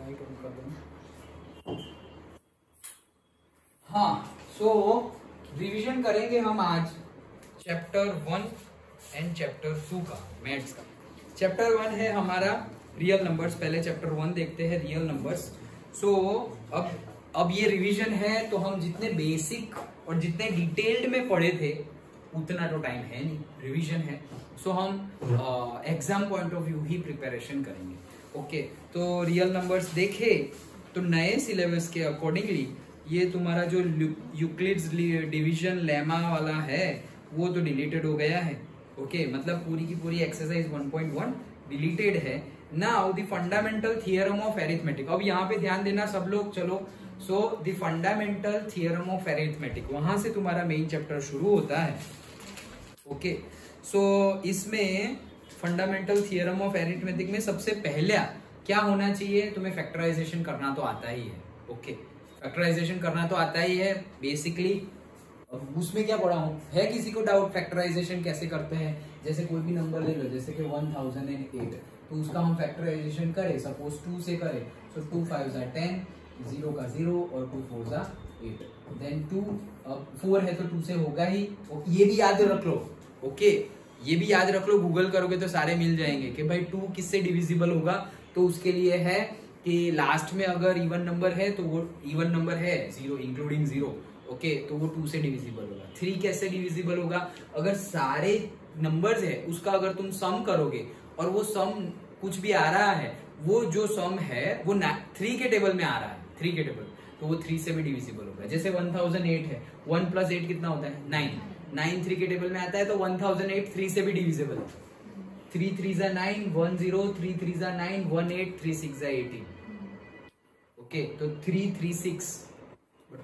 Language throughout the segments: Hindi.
लाइट ऑन कर दूं। हाँ, सो रिवीजन करेंगे हम आज चैप्टर 1 एंड चैप्टर 2 का, मैथ्स का। चैप्टर 1 है हमारा रियल नंबर्स। पहले चैप्टर 1 देखते हैं, रियल नंबर्स। सो अब ये रिवीजन है, तो हम जितने बेसिक और जितने डिटेल्ड में पढ़े थे उतना तो टाइम है नहीं, रिवीजन है। सो हम exam point of view he preparation करेंगे। ओके, तो रियल नंबर्स देखे तो नए सिलेबस के अकॉर्डिंगली ये तुम्हारा जो यूक्लिड्स डिवीजन लेमा वाला है वो तो डिलीटेड हो गया है। ओके, मतलब पूरी की पूरी एक्सरसाइज 1.1 डिलीटेड है। Now the fundamental theorem of arithmetic. अब यहाँ पे ध्यान देना सब लोग, चलो। So the fundamental theorem of arithmetic, वहां से तुम्हारा मेन चैप्टर शुरू होता है। ओके, सो इसमें फंडामेंटल थियरम ऑफ अरिथमेटिक में सबसे पहला क्या होना चाहिए, तुम्हें फैक्टराइजेशन करना तो आता ही है। ओके, फैक्टराइजेशन करना तो आता ही है बेसिकली। उसमें क्या पढ़ा हूं, है किसी को डाउट फैक्टराइजेशन कैसे करते हैं? जैसे कोई भी नंबर ले लो, जैसे कि 1008, तो उसका हम फैक्टराइजेशन करें, सपोज 2 से करें, सो 2 5 10, 0 का 0 और 2 4 8, देन 2, अब 4 है तो 2 से होगा ही। ये भी याद रख लो। ओके, ये भी याद रख लो, गूगल करोगे तो सारे मिल जाएंगे कि भाई 2 किससे डिविजिबल होगा। तो उसके लिए है कि लास्ट में अगर इवन नंबर है तो वो इवन नंबर है 0 इंक्लूडिंग 0। ओके, तो वो 2 से डिविजिबल होगा। 3 कैसे डिविजिबल होगा, अगर सारे नंबर्स है उसका अगर तुम सम करोगे और वो सम कुछ भी आ रहा है, वो जो सम है वो 3 के टेबल में आ रहा है, 3 के टेबल, तो वो 3 से भी डिविजिबल होगा। जैसे 1008 है, 1 + 8 कितना होता है 9, 9 3 के टेबल में आता है, तो 1008 3 से भी डिविजिबल है। 3 3 = 9, 1 0, 3 3 = 9, 1 8, 3 6 = 18। ओके, तो 3 3 6,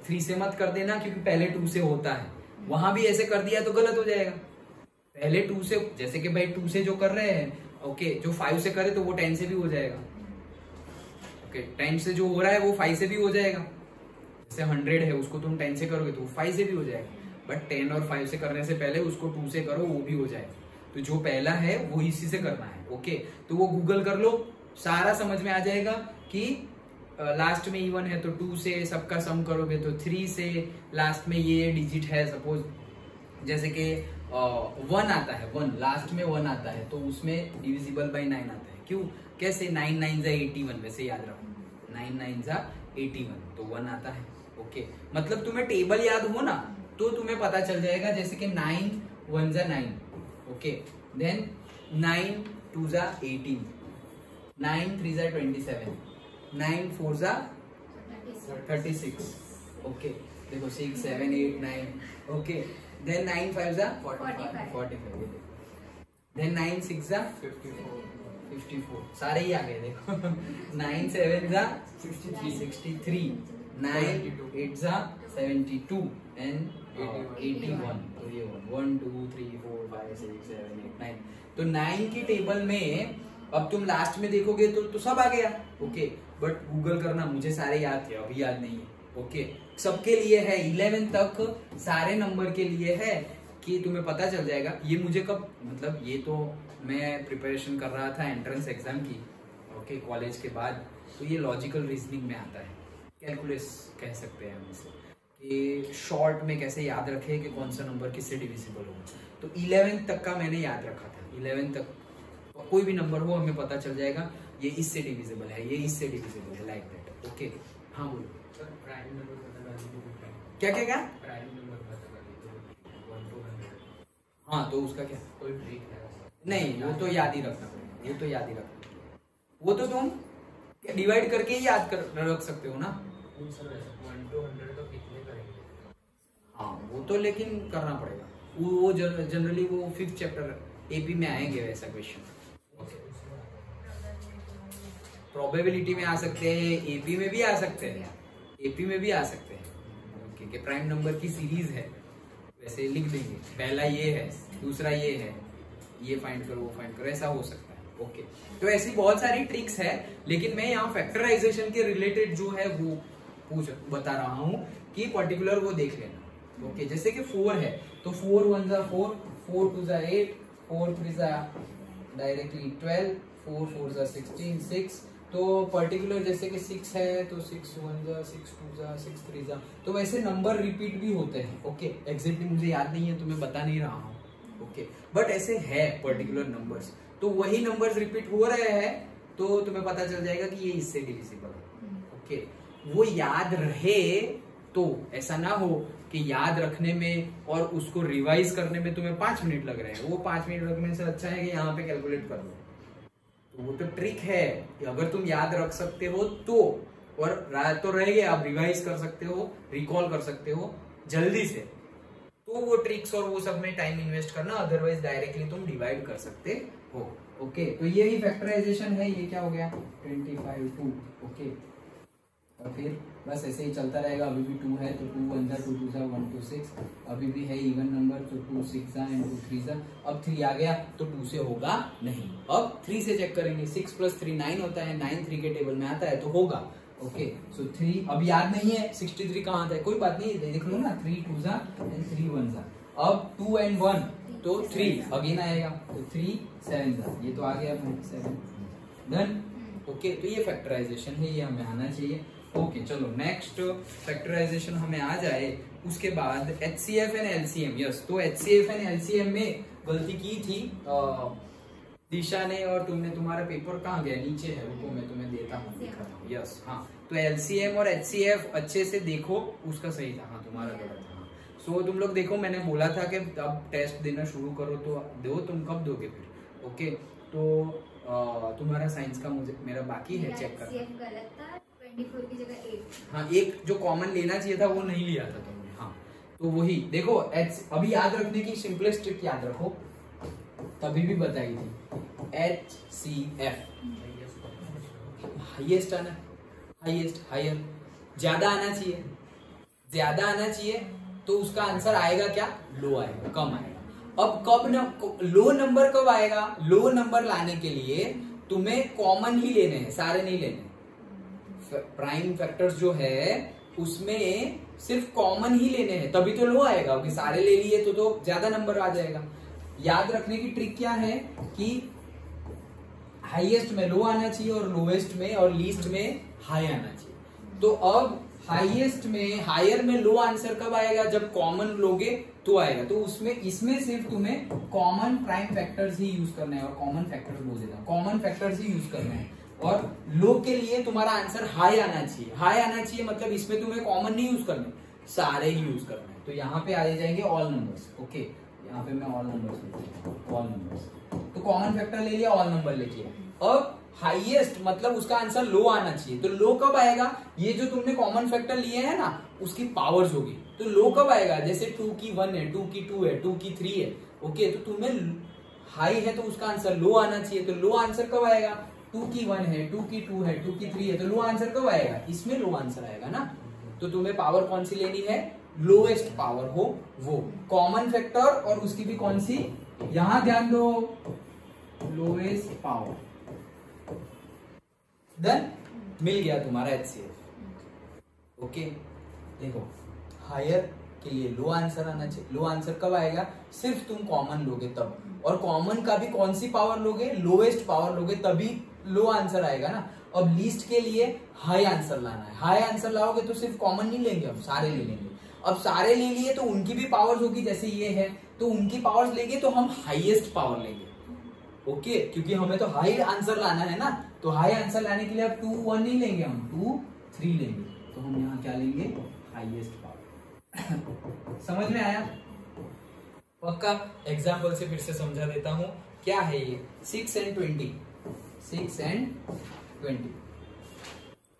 3 से मत कर देना क्योंकि पहले 2 से होता है। वहां भी ऐसे कर दिया तो गलत हो जाएगा। पहले 2 से, जैसे कि भाई 2 से जो कर रहे हैं, ओके, जो 5 से करे तो वो 10 से भी हो जाएगा। ओके, 10 से जो हो रहा है वो 5 से भी हो जाएगा। जैसे 100 है, उसको तुम 10 से करोगे तो वो 5 से भी हो जाएगा। बट 10 और 5 से करने से पहले उसको 2 से करो, वो भी हो जाएगा। तो जो पहला है वो इसी से करना है। ओके, तो वो गूगल कर लो, सारा समझ में आ जाएगा कि लास्ट में इवन है तो 2 से सबका सम करोगे तो 3 से, लास्ट में ये डिजिट है, सपोज जैसे कि 1 आता है, 1 लास्ट में 1 आता है, तो उसमें डिविजिबल बाय 9 आता है। क्यों, कैसे, 9 9 = 81, वैसे याद रखो, 9 9 = 81, तो 1 आता है। ओके, मतलब तुम्हें टेबल याद हो ना तो तुम्हें पता चल जाएगा। जैसे कि 9 1 = 9, ओके, देन 9 2 = 18, 9 3 = 27, 9 4 = 36। ओके, देखो 6 7 8 9, ओके, देन 9 5 = 45, देन 9 6 = 54, सारे ही आ गए देखो। 9 7 = 63, 9 8 = 72 एंड 81। तो ये 1 2 3 4 5 6 7 8 9, तो 9 की टेबल में अब तुम लास्ट में देखोगे तो सब आ गया। ओके, बट गूगल करना, मुझे सारे याद थे, अभी याद नहीं है। ओके, सबके लिए है, 11 तक सारे नंबर के लिए है कि तुम्हें पता चल जाएगा। ये मुझे कब, मतलब ये तो मैं प्रिपरेशन कर रहा था एंट्रेंस एग्जाम की, ओके, कॉलेज के बाद, तो ये लॉजिकल रीजनिंग में आता है, कैलकुलस कह सकते हैं हम इसे, कि शॉर्ट में कैसे याद रखे कि कौन सा नंबर किससे डिविजिबल होगा। तो 11 तक का मैंने याद रखा था। 11 तक कोई भी नंबर हो हमें पता चल जाएगा ये इससे डिविजिबल है, ये इससे डिविजिबल है, लाइक दैट। ओके, हाँ बोलो सर, प्राइम नंबर पता कर लीजिए। क्या क्या क्या, प्राइम नंबर पता कर लीजिए 1 to 100। हाँ, तो उसका क्या, कोई ट्रिक है? नहीं, वो तो याद ही रखना पड़ेगा, ये तो याद ही रखना, वो तो तुम डिवाइड करके ही याद रख सकते हो ना। 1 to 100 तो कितने करेंगे? हाँ, वो तो लेकिन करना पड़ेगा, वो जनरली वो 5th चैप्टर एपी में आएंगे वैसा क्वेश्चन। प्रोबेबिलिटी में आ सकते हैं, एपी में भी आ सकते हैं, एपी में भी आ सकते हैं। ओके, कि प्राइम नंबर की सीरीज है, वैसे लिख देंगे, पहला ये है, दूसरा ये है, ये फाइंड करो, वो फाइंड करो, ऐसा हो सकता है। ओके, तो ऐसी बहुत सारी ट्रिक्स है, लेकिन मैं यहाँ फैक्टराइजेशन के रिलेटेड जो है वो बता रहा हूँ कि पर्टिकुलर वो देख लेना। ओके, जैसे कि 4 है तो 4 1 = 4, 4 2 = 8, 4 3 = डायरेक्टली 12, 4 4 = 16, 6 तो पर्टिकुलर जैसे कि 6 है तो 6 1 जा 6 2 जा 6 3 जा, तो वैसे नंबर रिपीट भी होते हैं। ओके, एग्जैक्टली मुझे याद नहीं है तो मैं बता नहीं रहा हूँ। ओके, बट ऐसे है पर्टिकुलर नंबर्स, तो वही नंबर्स रिपीट हो रहे हैं तो तुम्हें पता चल जाएगा कि ये इससे डिविजिबल है। ओके, वो याद रहे तो ऐसा ना हो कि याद रखने में और उसको रिवाइज करने में तुम्हें 5 मिनट लग रहे हैं, वो 5 मिनट लगने से अच्छा है कि यहाँ पे कैलकुलेट कर लो। तो वो तो ट्रिक है कि अगर तुम याद रख सकते हो तो, और तो रह गए, आप रिवाइज कर सकते हो, रिकॉल कर सकते हो जल्दी से, तो वो ट्रिक्स और वो सब में टाइम इन्वेस्ट करना, अदरवाइज डायरेक्टली तुम डिवाइड कर सकते हो। ओके, तो ये ही फैक्टराइजेशन है। ये क्या हो गया 25 2। ओके, और फिर बस ऐसे ही चलता रहेगा। अभी भी 2 है तो 2 1 जा 2 2 जा 1 2 6, अभी भी है इवन नंबर तो 2 6 जा एंड 2 3 जा। अब 3 आ गया तो 2 से होगा नहीं, अब 3 से चेक करेंगे। 6 + 3 9 होता है, 9 3 के टेबल में आता है तो होगा। ओके, सो 3 अब याद नहीं है 63 कहाँ आता है, कोई बात नहीं, देख लो ना, 3 2 जा एंड 3 1 जा। अब 2 and 1 तो 3 अगेन आएगा तो 3 7 जा, ये तो आ गया 7 डन। ओके, तो ये फैक्टराइजेशन है, ये हमें आना चाहिए। ओके, चलो नेक्स्ट फैक्टराइजेशन हमें आ जाए। उसके बाद HCF एंड LCM। यस, तो HCF एंड LCM में गलती की थी दिशा ने, और तुमने, तुम्हारा पेपर कहाँ गया, नीचे है, रुको मैं तुम्हें देता हूँ, दिखाता हूँ। यस, हाँ, तो LCM और HCF अच्छे से देखो, उसका सही था, हाँ तुम्हारा गलत था। सो तुम लोग देखो, मैंने बोला था कि अब टेस्ट देना शुरू करो तो दो, तुम कब दोगे फिर। ओके, तो तुम्हारा साइंस का मेरा बाकी है चेक करना। गलत था, 24 की जगह 8। हाँ, एक जो कॉमन लेना चाहिए था वो नहीं लिया था तुमने। हाँ, तो वही देखो, अभी याद रखने की सिंपलेस्ट ट्रिक याद रखो, तभी भी बताई थी। HCF हाईएस्ट आना, हाईएस्ट, हायर, ज्यादा आना चाहिए, ज्यादा आना चाहिए तो उसका आंसर आएगा क्या, लो आएगा, कम आएगा। अब कब लो नंबर कब आएगा, लो नंबर लाने के लिए तुम्हें कॉमन ही लेने हैं, सारे नहीं लेने। प्राइम फैक्टर्स जो है उसमें सिर्फ कॉमन ही लेने हैं, तभी तो लो आएगा, क्योंकि सारे ले लिए तो ज्यादा नंबर आ जाएगा। याद रखने की ट्रिक क्या है कि हाईएस्ट में लो आना चाहिए और लोएस्ट में और लीस्ट में हाई आना चाहिए। तो अब हाईएस्ट में, हायर में लो आंसर कब आएगा, जब कॉमन लोगे तो आएगा। तो उसमें, इसमें सिर्फ तुम्हें कॉमन प्राइम फैक्टर्स ही यूज करना है, और कॉमन फैक्टर्स बोल देता हूं, कॉमन फैक्टर्स ही यूज करना है। और लो के लिए तुम्हारा आंसर हाई आना चाहिए, हाई आना चाहिए मतलब इसमें तुम्हें कॉमन नहीं यूज करना, सारे ही यूज करना है। तो यहाँ पे आ जाएंगे ऑल नंबर्स। ओके, यहाँ पे मैं ऑल नंबर्स लिखता हूँ, ऑल नंबर्स। तो कॉमन फैक्टर ले लिया, ऑल नंबर लिखिए। अब हाईएस्ट मतलब उसका आंसर लो आना चाहिए, तो लो कब आएगा, ये जो तुमने कॉमन फैक्टर लिए है ना उसकी पावर्स होगी, तो लो कब आएगा, जैसे 2 की 1 है, 2 की 2 है, 2 की 3 है। ओके, तो तुम्हें हाई है तो उसका आंसर लो आना चाहिए, तो लो आंसर कब आएगा, 2 की 1 है, 2 की 2 है, 2 की 3 है, तो लो आंसर कब आएगा, इसमें लो आंसर आएगा ना। तो तुम्हें पावर कौन सी लेनी है, लोएस्ट पावर हो वो, कॉमन फैक्टर, और उसकी भी कौन सी, यहां ध्यान दो, लोएस्ट पावर। देन मिल गया तुम्हारा HCF। ओके, देखो हायर के लिए लो आंसर आना चाहिए, लो आंसर कब आएगा, सिर्फ तुम कॉमन लोगे तब, और कॉमन का भी कौन सी पावर लोगे, लोएस्ट पावर लोगे, तभी लो आंसर आएगा ना। अब लीस्ट के लिए हाई आंसर लाना है, हाई आंसर लाओगे तो सिर्फ कॉमन नहीं लेंगे, हम सारे ले लेंगे। अब सारे ले लिए तो उनकी भी पावर्स होगी, जैसे ये है तो उनकी पावर्स लेंगे तो हम हाईएस्ट पावर लेंगे। ओके, क्योंकि हमें तो हाई आंसर लाना है ना, तो हाई आंसर लाने के लिए अब 2 1 नहीं लेंगे, हम 2 3 लेंगे, तो हम यहाँ क्या लेंगे, हाईएस्ट पावर। समझ में आया, पक्का। एग्जाम्पल से फिर से समझा देता हूं, क्या है ये, 6 and 20, 6 and 20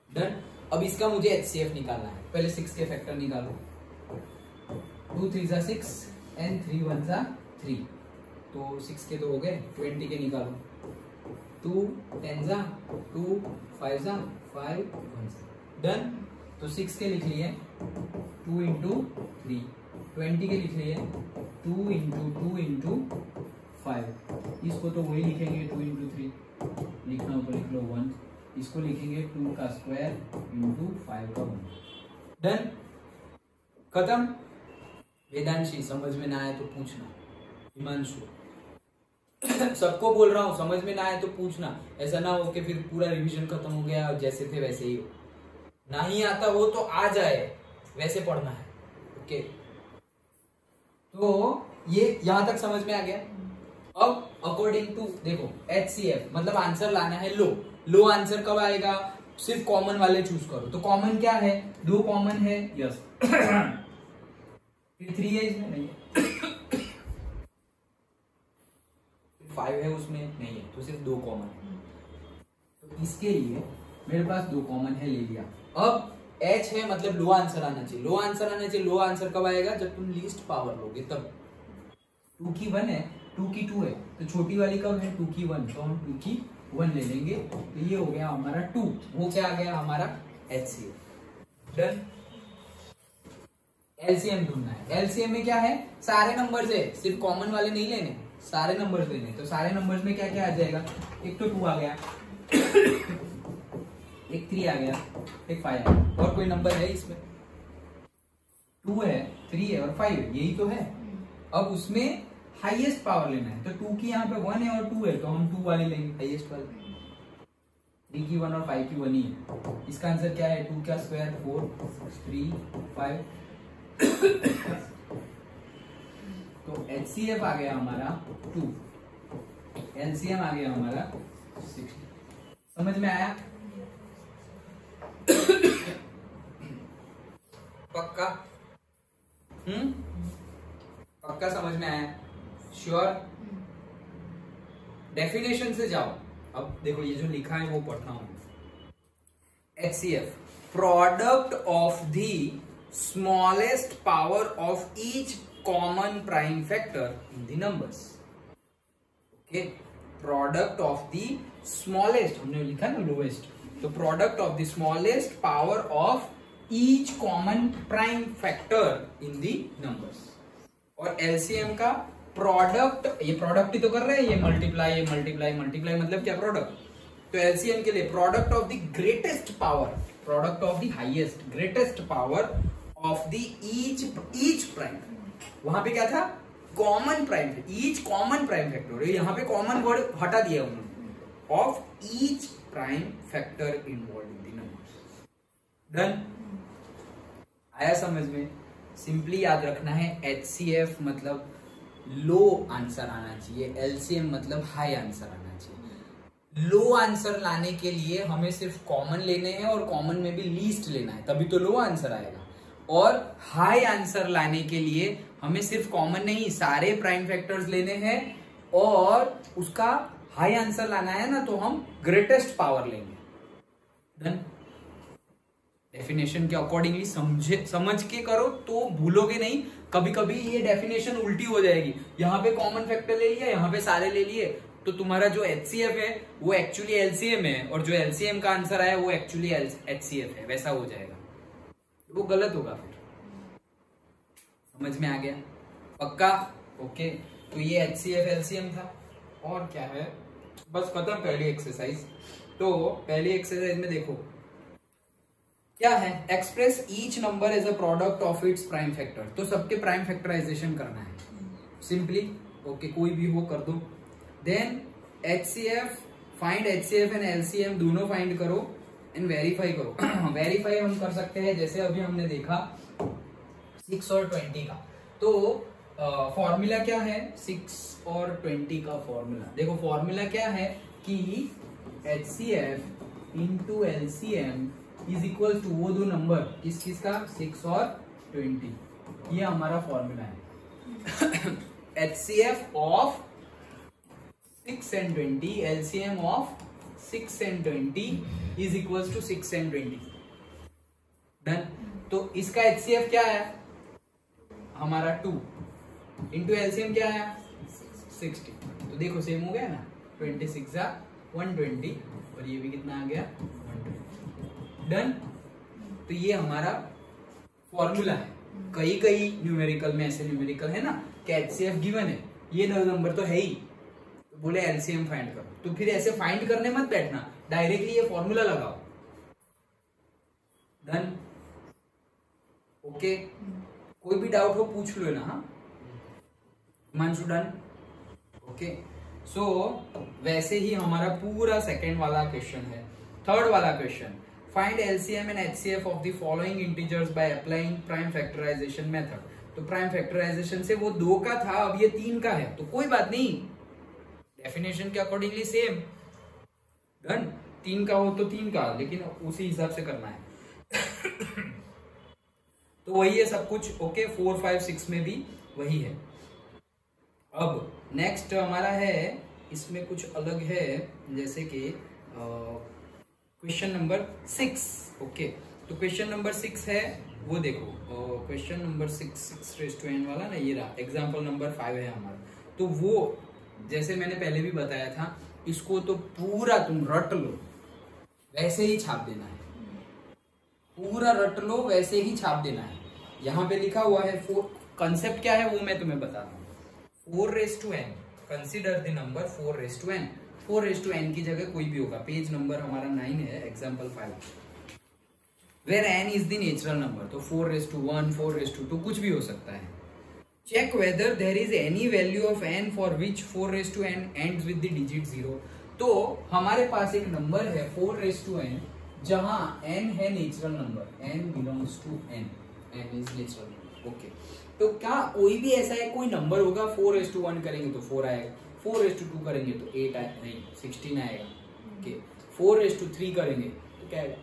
डन। अब इसका मुझे HCF निकालना है, पहले 6 के फैक्टर निकालो, 2 3 जा 6 and 3 1 जा 3, तो 6 के तो हो गए, 20 के निकालो, 2 10 जा 2 5 जा 5 1 डन। तो 6 के लिख लिए 2 into 3, 20 के लिख लिए 2 into 2 into 5, इसको तो वही लिखेंगे 2 into 3, लिखना हो तो लिख लो 1, इसको लिखेंगे 2 का स्क्वायर into 5 का 1 डन, खत्म। वेदांशी समझ में ना आए तो पूछना, हिमांशु सबको बोल रहा हूँ, समझ में ना आए तो पूछना, ऐसा ना हो कि फिर पूरा रिवीजन खत्म हो गया और जैसे थे वैसे ही हो। नहीं आता हो तो आ जाए, वैसे पढ़ना है। ओके, तो ये यहां तक समझ में आ गया। अब अकॉर्डिंग टू देखो HCF मतलब आंसर लाना है लो। लो आंसर कब आएगा? सिर्फ कॉमन वाले चूज करो। तो कॉमन क्या है? 2 कॉमन है, यस। फिर 3 है, इसमें नहीं है। 5 है, उसमें नहीं है, तो सिर्फ 2 कॉमन है। तो इसके लिए मेरे पास 2 कॉमन है, ले लिया। अब H है मतलब लो आंसर आना चाहिए। लो आंसर आना चाहिए। लो आंसर कब आएगा? जब तुम लीस्ट पावर लोगे तब। 2 की 1 है, 2 की 2 है, तो छोटी वाली कब है? 2 की 1, तो हम 2 की 1 ले लेंगे। तो ये हो गया हमारा 2। वो क्या आ गया हमारा? HCF। डन। एलसीएम ढूंढना है। एलसीएम में क्या है? सारे नंबर्स है, सिर्फ कॉमन वाले नहीं लेने, सारे नंबर्स लेने। तो सारे नंबर्स में क्या क्या आ जाएगा? एक तो 2 आ गया, एक 3 आ गया, एक 5 आ गया। और कोई नंबर है इसमें? 2 है, 3 है और 5 है, यही तो है। अब उसमें हाईएस्ट पावर लेना है, तो 2 की यहाँ पे 1 है और 2 है, तो हम 2 वाले लेंगे, हाईएस्ट वाले। 3 की 1 और 5 की 1 ही है। इसका आंसर क्या है? 2 का स्क्वायर 4, 3, 5। तो HCF आ गया हमारा 2, LCM आ गया हमारा 60। समझ में आया? पक्का? पक्का समझ में आया? श्योर? डेफिनेशन से जाओ। अब देखो ये जो लिखा है वो पढ़ता हूं। HCF product of the smallest power of each common prime factor in the numbers. Okay, product of the smallest, हमने लिखा ना लोएस्ट, तो product of the smallest power of each common prime factor in the numbers. और एलसीएम का प्रोडक्ट, ये प्रोडक्ट ही तो कर रहे हैं, ये मल्टीप्लाई, ये मल्टीप्लाई, मल्टीप्लाई मतलब क्या? प्रोडक्ट। तो एलसीएम के लिए product of the greatest power, product of the highest, greatest power of the each prime. वहां पे क्या था? Common prime, each common prime factor. यहाँ पे कॉमन वर्ड हटा दिया उन्होंने, of each prime factor involve in the numbers. Done? आया समझ में? सिंपली याद रखना है, HCF मतलब लो आंसर आना चाहिए, LCM मतलब हाई आंसर आना चाहिए। लो आंसर लाने के लिए हमें सिर्फ कॉमन लेने हैं और कॉमन में भी लीस्ट लेना है, तभी तो लो आंसर आएगा। और हाई आंसर लाने के लिए हमें सिर्फ कॉमन नहीं, सारे प्राइम फैक्टर्स लेने हैं और उसका हाई आंसर लाना है ना, तो हम ग्रेटेस्ट पावर लेंगे। डन? डेफिनेशन के अकॉर्डिंगली समझ के करो तो भूलोगे नहीं। कभी कभी ये डेफिनेशन उल्टी हो जाएगी, यहाँ पे कॉमन फैक्टर ले लिया, यहाँ पे सारे ले लिए, तो तुम्हारा जो HCF है वो एक्चुअली LCM है और जो LCM का आंसर आया वो एक्चुअली HCF है, वैसा हो जाएगा, वो गलत होगा फिर। समझ में आ गया? पक्का? ओके, तो ये HCF LCM था। और क्या है? बस खत्म पहली एक्सरसाइज। तो पहली एक्सरसाइज में देखो क्या है? Express each number as a product of its prime factor. तो सबके प्राइम फैक्टराइजेशन करना है सिंपली। ओके, कोई भी हो कर दो। Then HCF, find HCF and LCM दोनों फाइंड करो एंड वेरीफाई करो। वेरीफाई हम कर सकते हैं, जैसे अभी हमने देखा 6 और 20 का। तो फॉर्मूला क्या है 6 और 20 का? फॉर्मूला देखो, फॉर्मूला क्या है कि HCF into LCM is equal to वो दो नंबर, किस किस का? 6 और 20। ये हमारा फॉर्मूला है। HCF of 6 and 20, LCM of 6 and 20 is equal to 6 and 20। Done? तो इसका HCF क्या है हमारा? 2 इंटू LCM क्या है? 60। तो देखो सेम हो गया ना, 26 जा 120 और ये भी कितना आ गया? 120। डन? तो ये हमारा फॉर्मूला है। कई कई न्यूमेरिकल में ऐसे न्यूमेरिकल है ना कि HCF गिवन है, ये दो नंबर तो है ही, तो बोले LCM फाइंड करो। तो फिर ऐसे फाइंड करने मत बैठना, डायरेक्टली ये फॉर्मूला लगाओ। डन? ओके, कोई भी डाउट हो पूछ लो ना। हाँ, हिमांशु? डन? ओके, सो वैसे ही हमारा पूरा सेकेंड वाला क्वेश्चन है। थर्ड वाला question, find LCM and HCF of the following integers by applying prime factorisation method. तो प्राइम फैक्टराइजेशन से वो 2 का था, अब ये 3 का है, तो कोई बात नहीं, डेफिनेशन के अकॉर्डिंगली सेम डन। 3 का हो तो 3 का, लेकिन उसी हिसाब से करना है। तो वही है सब कुछ। ओके 4, 5, 6 में भी वही है। अब नेक्स्ट हमारा है, इसमें कुछ अलग है, जैसे कि क्वेश्चन नंबर 6। ओके तो क्वेश्चन नंबर 6 है, वो देखो क्वेश्चन नंबर 6 वाला ना, ये रहा। एग्जाम्पल नंबर 5 है हमारा। तो वो जैसे मैंने पहले भी बताया था, इसको तो पूरा तुम रट लो, वैसे ही छाप देना है। पूरा रट लो, वैसे ही छाप देना है। यहाँ पे लिखा हुआ है 4, कंसेप्ट क्या है वो मैं तुम्हें बताता हूँ। 4n, consider the number 4n। 4n की जगह कोई भी होगा। पेज नंबर हमारा 9 है, example 5, where n is the natural number. तो 4:1, 4:2 कुछ भी हो सकता है। Check whether there is any value of n for which 4n ends with the digit 0। तो हमारे पास एक नंबर है 4n, जहां n है natural number, n belongs to n is natural number. Okay तो क्या कोई भी ऐसा है, कोई नंबर होगा 4:1 करेंगे तो 4 आएगा, 4:2 करेंगे तो 8 आएगा, नहीं 16 आएगा। ओके 4:3 करेंगे तो क्या आएगा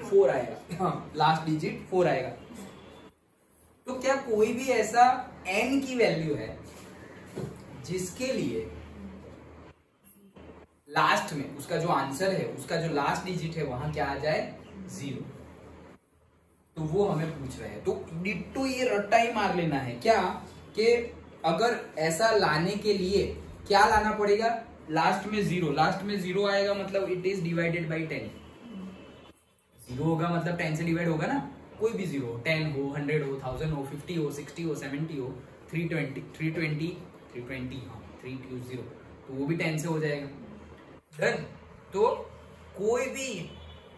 4 आएगा, हाँ लास्ट डिजिट 4 आएगा। तो क्या कोई भी ऐसा n की वैल्यू है जिसके लिए लास्ट में उसका जो आंसर है, उसका जो लास्ट डिजिट है वहां क्या आ जाए 0? तो वो हमें पूछ रहे हैं। तो डिट्टो ये रट्टा ही मार लेना है क्या, कि अगर ऐसा लाने के लिए क्या लाना पड़ेगा, लास्ट में 0, लास्ट में 0 आएगा मतलब इट इज डिवाइडेड बाई 10। 0 होगा मतलब 10 से डिवाइड होगा ना, कोई भी 0, 10 हो, 100 हो, 1000 हो, 50 हो, 60 हो, 70 हो, 320 हाँ 320, तो वो भी 10 से हो जाएगा। डन। तो कोई भी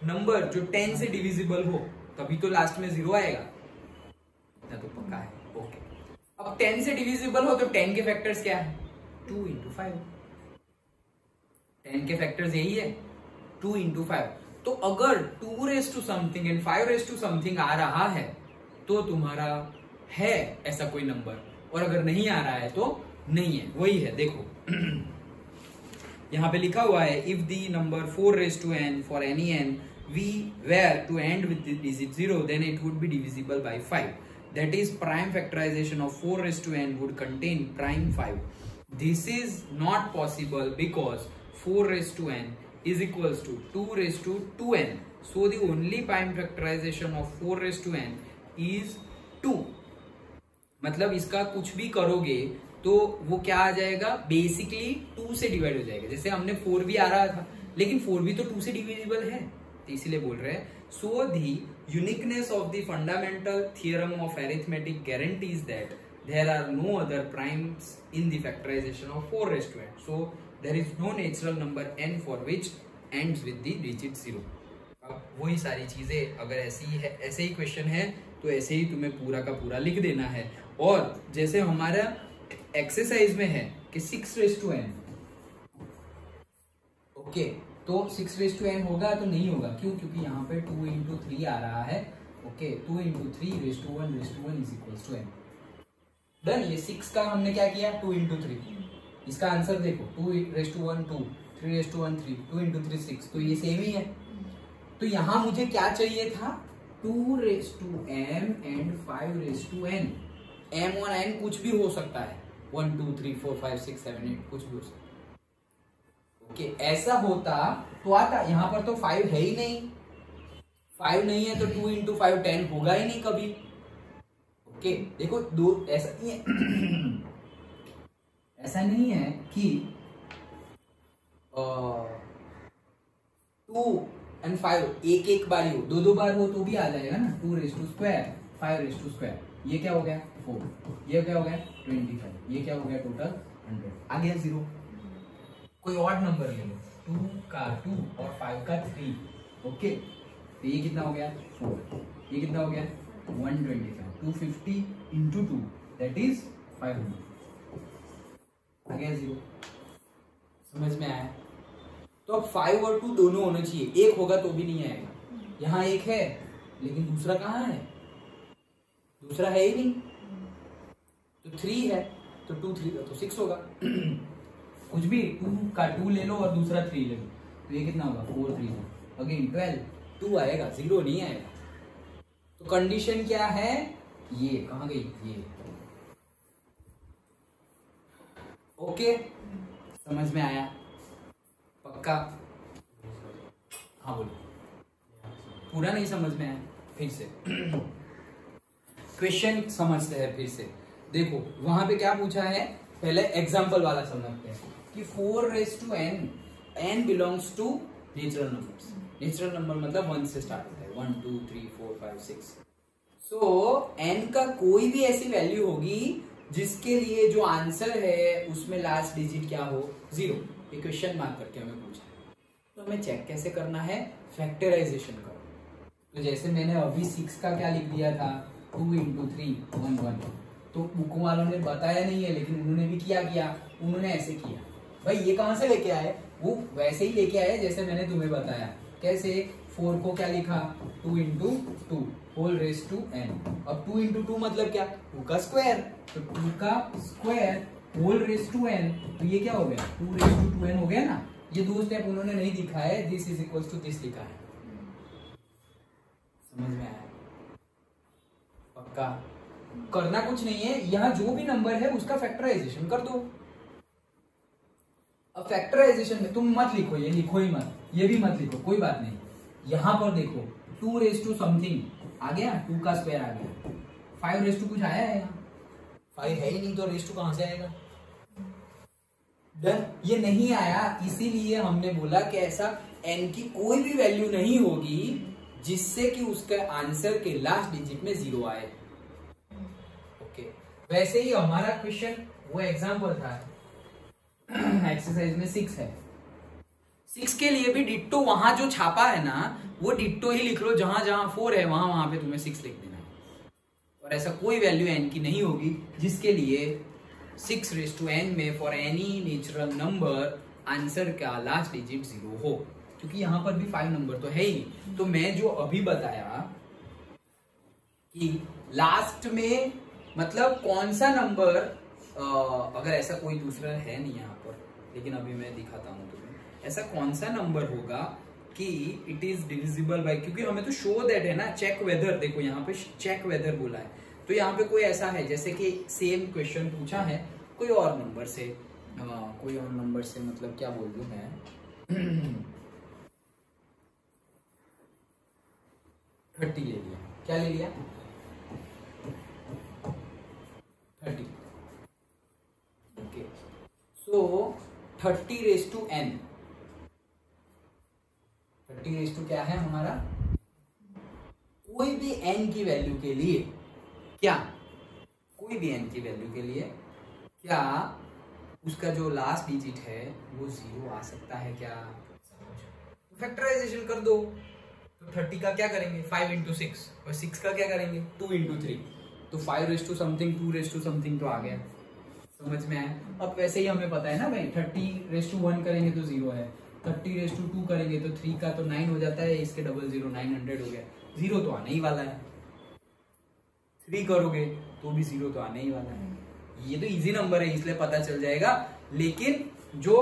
नंबर जो 10 से डिविजिबल हो तभी तो लास्ट में 0 आएगा, इतना तो पक्का है। ओके अब 10 से डिविजिबल हो तो 10 के फैक्टर्स क्या है, 2 into 5। 10 के फैक्टर्स यही है 2 into 5। तो अगर 2 raised to something and 5 raised to something आ रहा है तो तुम्हारा है ऐसा कोई नंबर, और अगर नहीं आ रहा है तो नहीं है। वही है देखो यहाँ पे लिखा हुआ है, if the number 4 raised to n for any n we were to end with the digit 0 then it would be divisible by 5. That is prime factorization of 4 raised to n would contain prime 5. This is not possible because 4 raised to n is equals to 2 raised to 2n. So the only prime factorization of 4 raised to n is 2. मतलब इसका कुछ भी करोगे तो वो क्या आ जाएगा, बेसिकली 2 से डिवाइड हो जाएगा। जैसे हमने 4 भी आ रहा था, लेकिन 4 भी तो 2 से डिविजिबल है, तो इसीलिए बोल रहे हैं। So the uniqueness of the fundamental theorem of arithmetic guarantees that there are no other primes in the factorization of 4 raised to n. So there is no natural number n for which ends with the digit 0. अब वही सारी चीजें अगर ऐसी है, ऐसे ही क्वेश्चन है तो ऐसे ही तुम्हें पूरा का पूरा लिख देना है। और जैसे हमारा एक्सरसाइज में है कि 6 raised to n, ओके तो 6 raised to n होगा तो नहीं होगा, क्यों? क्योंकि यहाँ पे 2 into 3 आ रहा है। Okay 2 into 3 raised to 1 is equals to n। Done. ये 6 का हमने क्या किया, 2 into 3। इसका आंसर देखो 2 raised to 1 2, 3 raised to 1 3, 2 into 3 6, तो ये सेम ही है। तो यहां मुझे क्या चाहिए था, 2 raised to m and 5 raised to n। m और n कुछ भी हो सकता है, 1 2 3 4 5 6 7 8 कुछ भी हो सकता है। ओके ऐसा होता तो आता, यहां पर तो 5 है ही नहीं, 5 नहीं है तो 2 into 5 10 होगा ही नहीं कभी। ओके देखो दो ऐसा नहीं है ऐसा नहीं है कि 2 and 5 एक एक बार हो, दो बार हो तो भी आ जाएगा ना। 2 raised to square 5 raised to square, ये क्या हो गया 4, ये क्या हो गया 25, ये क्या हो गया टोटल 100, आ गया 0। कोई और नंबर ले लो, 2 का 2 और 5 का 3। ओके तो ये कितना हो गया 4, ये कितना हो गया 125, 250 into 2 that is 500, आ गया 0। समझ में आया? तो अब 5 और 2 दोनों होने चाहिए, एक होगा तो भी नहीं आएगा। यहाँ एक है लेकिन दूसरा कहाँ है? दूसरा है ही नहीं। तो 3 है तो 2 3 तो 6 होगा। कुछ भी 2 का 2 ले लो और दूसरा 3 ले लो, तो ये कितना होगा? 4 3 अगेन 12, 2 आएगा, 0 नहीं आएगा। तो कंडीशन क्या है? ये कहाँ गई? ये ओके, समझ में आया? पक्का? हाँ बोलो। पूरा नहीं समझ में आया? फिर से क्वेश्चन समझते हैं फिर से। देखो वहां पे क्या पूछा है, पहले एग्जांपल वाला समझते हैं कि 4 raised to n, n belongs to natural numbers. Natural number मतलब 1 से स्टार्ट होता है, 1 2 3 4 5 6। सो n का कोई भी ऐसी वैल्यू होगी जिसके लिए जो आंसर है उसमें लास्ट डिजिट क्या हो? 0। ये क्वेश्चन मार्क करके हमें पूछा है। तो हमें चेक कैसे करना है? फैक्टराइजेशन करो। तो जैसे मैंने अभी 6 का क्या लिख दिया था, 2 × 3 1 1। तो बुक वालों ने बताया नहीं है लेकिन उन्होंने भी किया, उन्होंने ऐसे किया। भाई ये कहां से लेके आए? वो वैसे ही लेके आए जैसे मैंने तुम्हें बताया। कैसे? 4 को क्या लिखा? 2 × 2 होल रेज टू n। अब 2 × 2 मतलब क्या? 2 का स्क्वायर। तो 2 का square whole raise to n, तो ये क्या हो गया? 2 रेज टू 2n हो गया ना। ये 2 स्टेप उन्होंने नहीं दिखा है, this is equal to this लिखा है। समझ में आया? पक्का? करना कुछ नहीं है, यहाँ जो भी नंबर है उसका फैक्टराइजेशन कर दो। अब फैक्टराइजेशन में तुम मत लिखो, ये लिखो ही मत, ये भी मत लिखो, कोई बात नहीं। यहां पर देखो 2 रेज टू समथिंग आ गया, 2 का स्क्वायर आ गया। 5 रेज टू कुछ आया है यहाँ? 5 है ही नहीं, तो रेज टू कहां से आएगा? डन। ये नहीं आया, इसीलिए हमने बोला कि ऐसा n की कोई भी वैल्यू नहीं होगी जिससे कि उसका आंसर के लास्ट डिजिट में 0 आए। ओके, वैसे ही हमारा क्वेश्चन वो एग्जांपल था एक्सरसाइज में 6 है। 6 के लिए भी डिट्टो वहां जो छापा है ना, वो डिट्टो ही लिख लो। जहां जहां 4 है वहां पे तुम्हें 6 लिख देना है। और ऐसा कोई वैल्यू n की नहीं होगी जिसके लिए 6 रेज टू n में for any natural number answer का लास्ट डिजिट 0 हो, क्योंकि यहां पर भी 5 नंबर तो है ही। तो मैं जो अभी बताया कि लास्ट में मतलब कौन सा नंबर, अगर ऐसा कोई दूसरा है नहीं यहाँ पर, लेकिन अभी मैं दिखाता हूँ तुम्हें, ऐसा कौन सा नंबर होगा कि इट इज डिविजिबल बाय, क्योंकि हमें तो शो दैट है ना, चेक वेदर। देखो यहाँ पे चेक वेदर बोला है, तो यहाँ पे कोई ऐसा है जैसे कि सेम क्वेश्चन पूछा है कोई और नंबर से, कोई और नंबर से मतलब क्या बोल दूं मैं 30 ले लिया। क्या ले लिया? 30। Okay, so 30 raise to n, 30 raise to क्या है हमारा? कोई भी n की वैल्यू के लिए क्या, कोई भी n की वैल्यू के लिए क्या उसका जो लास्ट डिजिट है वो 0 आ सकता है क्या? फैक्टराइजेशन कर दो। तो 30 का क्या करेंगे? 5 × 6, और 6 का क्या करेंगे? 2 × 3। तो 5 raise to something 2 raise to something तो आ गया। समझ में आया? अब वैसे ही हमें पता है ना भाई, 30 रेज टू 1 करेंगे तो 0 है, 30 रेज टू 2 करेंगे तो 3 का तो 9 हो जाता है, इसके डबल 0 900 हो गया। 0 तो आने ही वाला है। 3 करोगे तो भी 0 तो आने ही वाला है। ये तो इजी नंबर है इसलिए पता चल जाएगा। लेकिन जो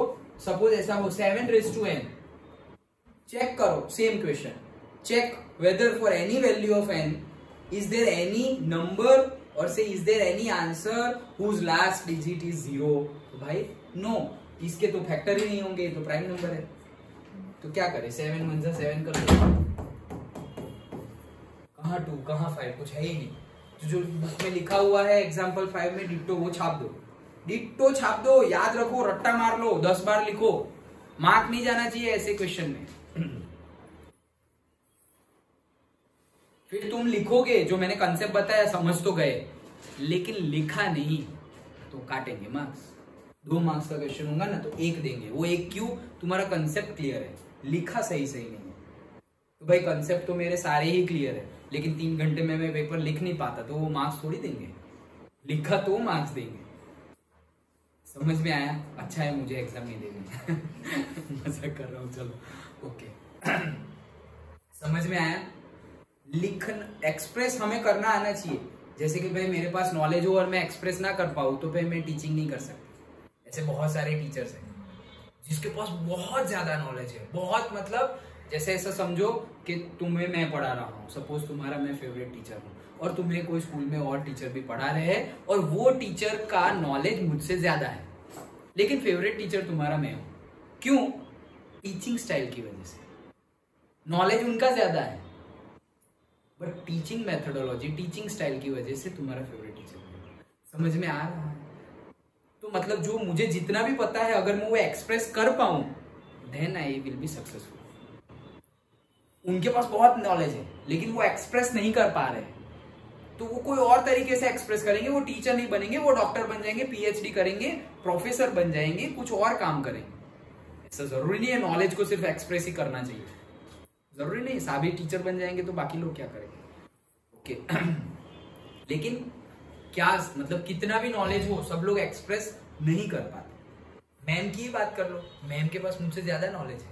सपोज ऐसा हो 7 रेज टू n, चेक करो, same question, check whether for any value of n is there any number or say is there any answer whose last digit is 0। तो भाई नो, इसके तो फैक्टर ही नहीं होंगे, तो प्राइम नंबर है। तो क्या करें? 7 × 1 = 7 कर दो। कहाँ 2 कहाँ 5, कुछ है ही नहीं। तो जो बुक में लिखा हुआ है एग्जाम्पल 5 में डिट्टो, वो छाप दो, डिट्टो छाप दो। याद रखो, रट्टा मार लो, 10 बार लिखो, मार्क नहीं जाना चाहिए ऐसे क्वेश्चन में। फिर तुम लिखोगे जो मैंने कंसेप्ट बताया, समझ तो गए, लेकिन लिखा नहीं तो काटेंगे मार्क्स। 2 मार्क्स का क्वेश्चन होगा ना तो 1 देंगे। वो 1 क्यों? तुम्हारा कंसेप्ट क्लियर है, लिखा सही नहीं है। तो भाई कंसेप्ट तो मेरे सारे ही क्लियर है, लेकिन 3 घंटे में मैं पेपर लिख नहीं पाता, तो वो मार्क्स थोड़ी देंगे। लिखा तो मार्क्स देंगे। समझ में आया? अच्छा है मुझे एग्जाम नहीं देनी। मजाक कर रहा हूँ, चलो ओके। समझ में आया? एक्सप्रेस हमें करना आना चाहिए। जैसे कि भाई मेरे पास नॉलेज हो और मैं एक्सप्रेस ना कर पाऊँ तो भाई मैं टीचिंग नहीं कर सकता। ऐसे बहुत सारे टीचर्स हैं जिसके पास बहुत ज्यादा नॉलेज है, बहुत मतलब जैसे ऐसा समझो कि तुम्हें मैं पढ़ा रहा हूँ, सपोज तुम्हारा मैं फेवरेट टीचर हूँ और तुम्हें कोई स्कूल में और टीचर भी पढ़ा रहे हैं और वो टीचर का नॉलेज मुझसे ज्यादा है, लेकिन फेवरेट टीचर तुम्हारा मैं हूँ। क्यों? टीचिंग स्टाइल की वजह से। नॉलेज उनका ज्यादा है but teaching methodology, teaching style की वजह से तुम्हारा फेवरेट टीचर है। समझ में आ रहा है? तो मतलब जो मुझे जितना भी पता है अगर मैं वो एक्सप्रेस कर पाऊं then I will be successful. उनके पास बहुत नॉलेज है लेकिन वो एक्सप्रेस नहीं कर पा रहे, तो वो कोई और तरीके से एक्सप्रेस करेंगे। वो टीचर नहीं बनेंगे, वो डॉक्टर बन जाएंगे, पीएचडी करेंगे, प्रोफेसर बन जाएंगे, कुछ और काम करेंगे। ऐसा जरूरी नहीं है नॉलेज को सिर्फ एक्सप्रेस ही करना चाहिए, जरूरी नहीं। सभी टीचर बन जाएंगे तो बाकी लोग क्या करेंगे? ओके। लेकिन क्या मतलब कितना भी नॉलेज हो सब लोग एक्सप्रेस नहीं कर पाते। मैम की ही बात कर लो, मैम के पास मुझसे ज्यादा नॉलेज है,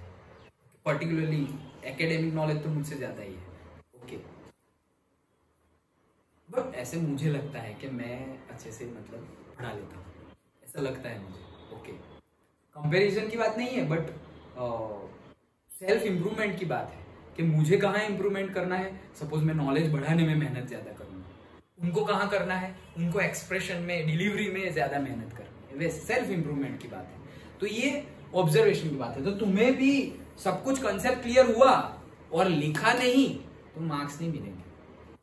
पर्टिकुलरली एकेडमिक नॉलेज तो मुझसे ज्यादा ही है। ओके, बट ऐसे मुझे लगता है कि मैं अच्छे से मतलब पढ़ा लेता हूँ, ऐसा लगता है मुझे। ओके, कंपैरिजन की बात नहीं है बट सेल्फ इंप्रूवमेंट की बात है कि मुझे कहाँ इंप्रूवमेंट करना है। सपोज मैं नॉलेज बढ़ाने में मेहनत ज्यादा करूंगा, उनको कहाँ करना है, उनको एक्सप्रेशन में, डिलीवरी में ज्यादा मेहनत करनी है। वैसे सेल्फ इंप्रूवमेंट की बात है, तो ये ऑब्जर्वेशन की बात है। तो तुम्हें भी सब कुछ कंसेप्ट क्लियर हुआ और लिखा नहीं तो मार्क्स नहीं मिलेंगे।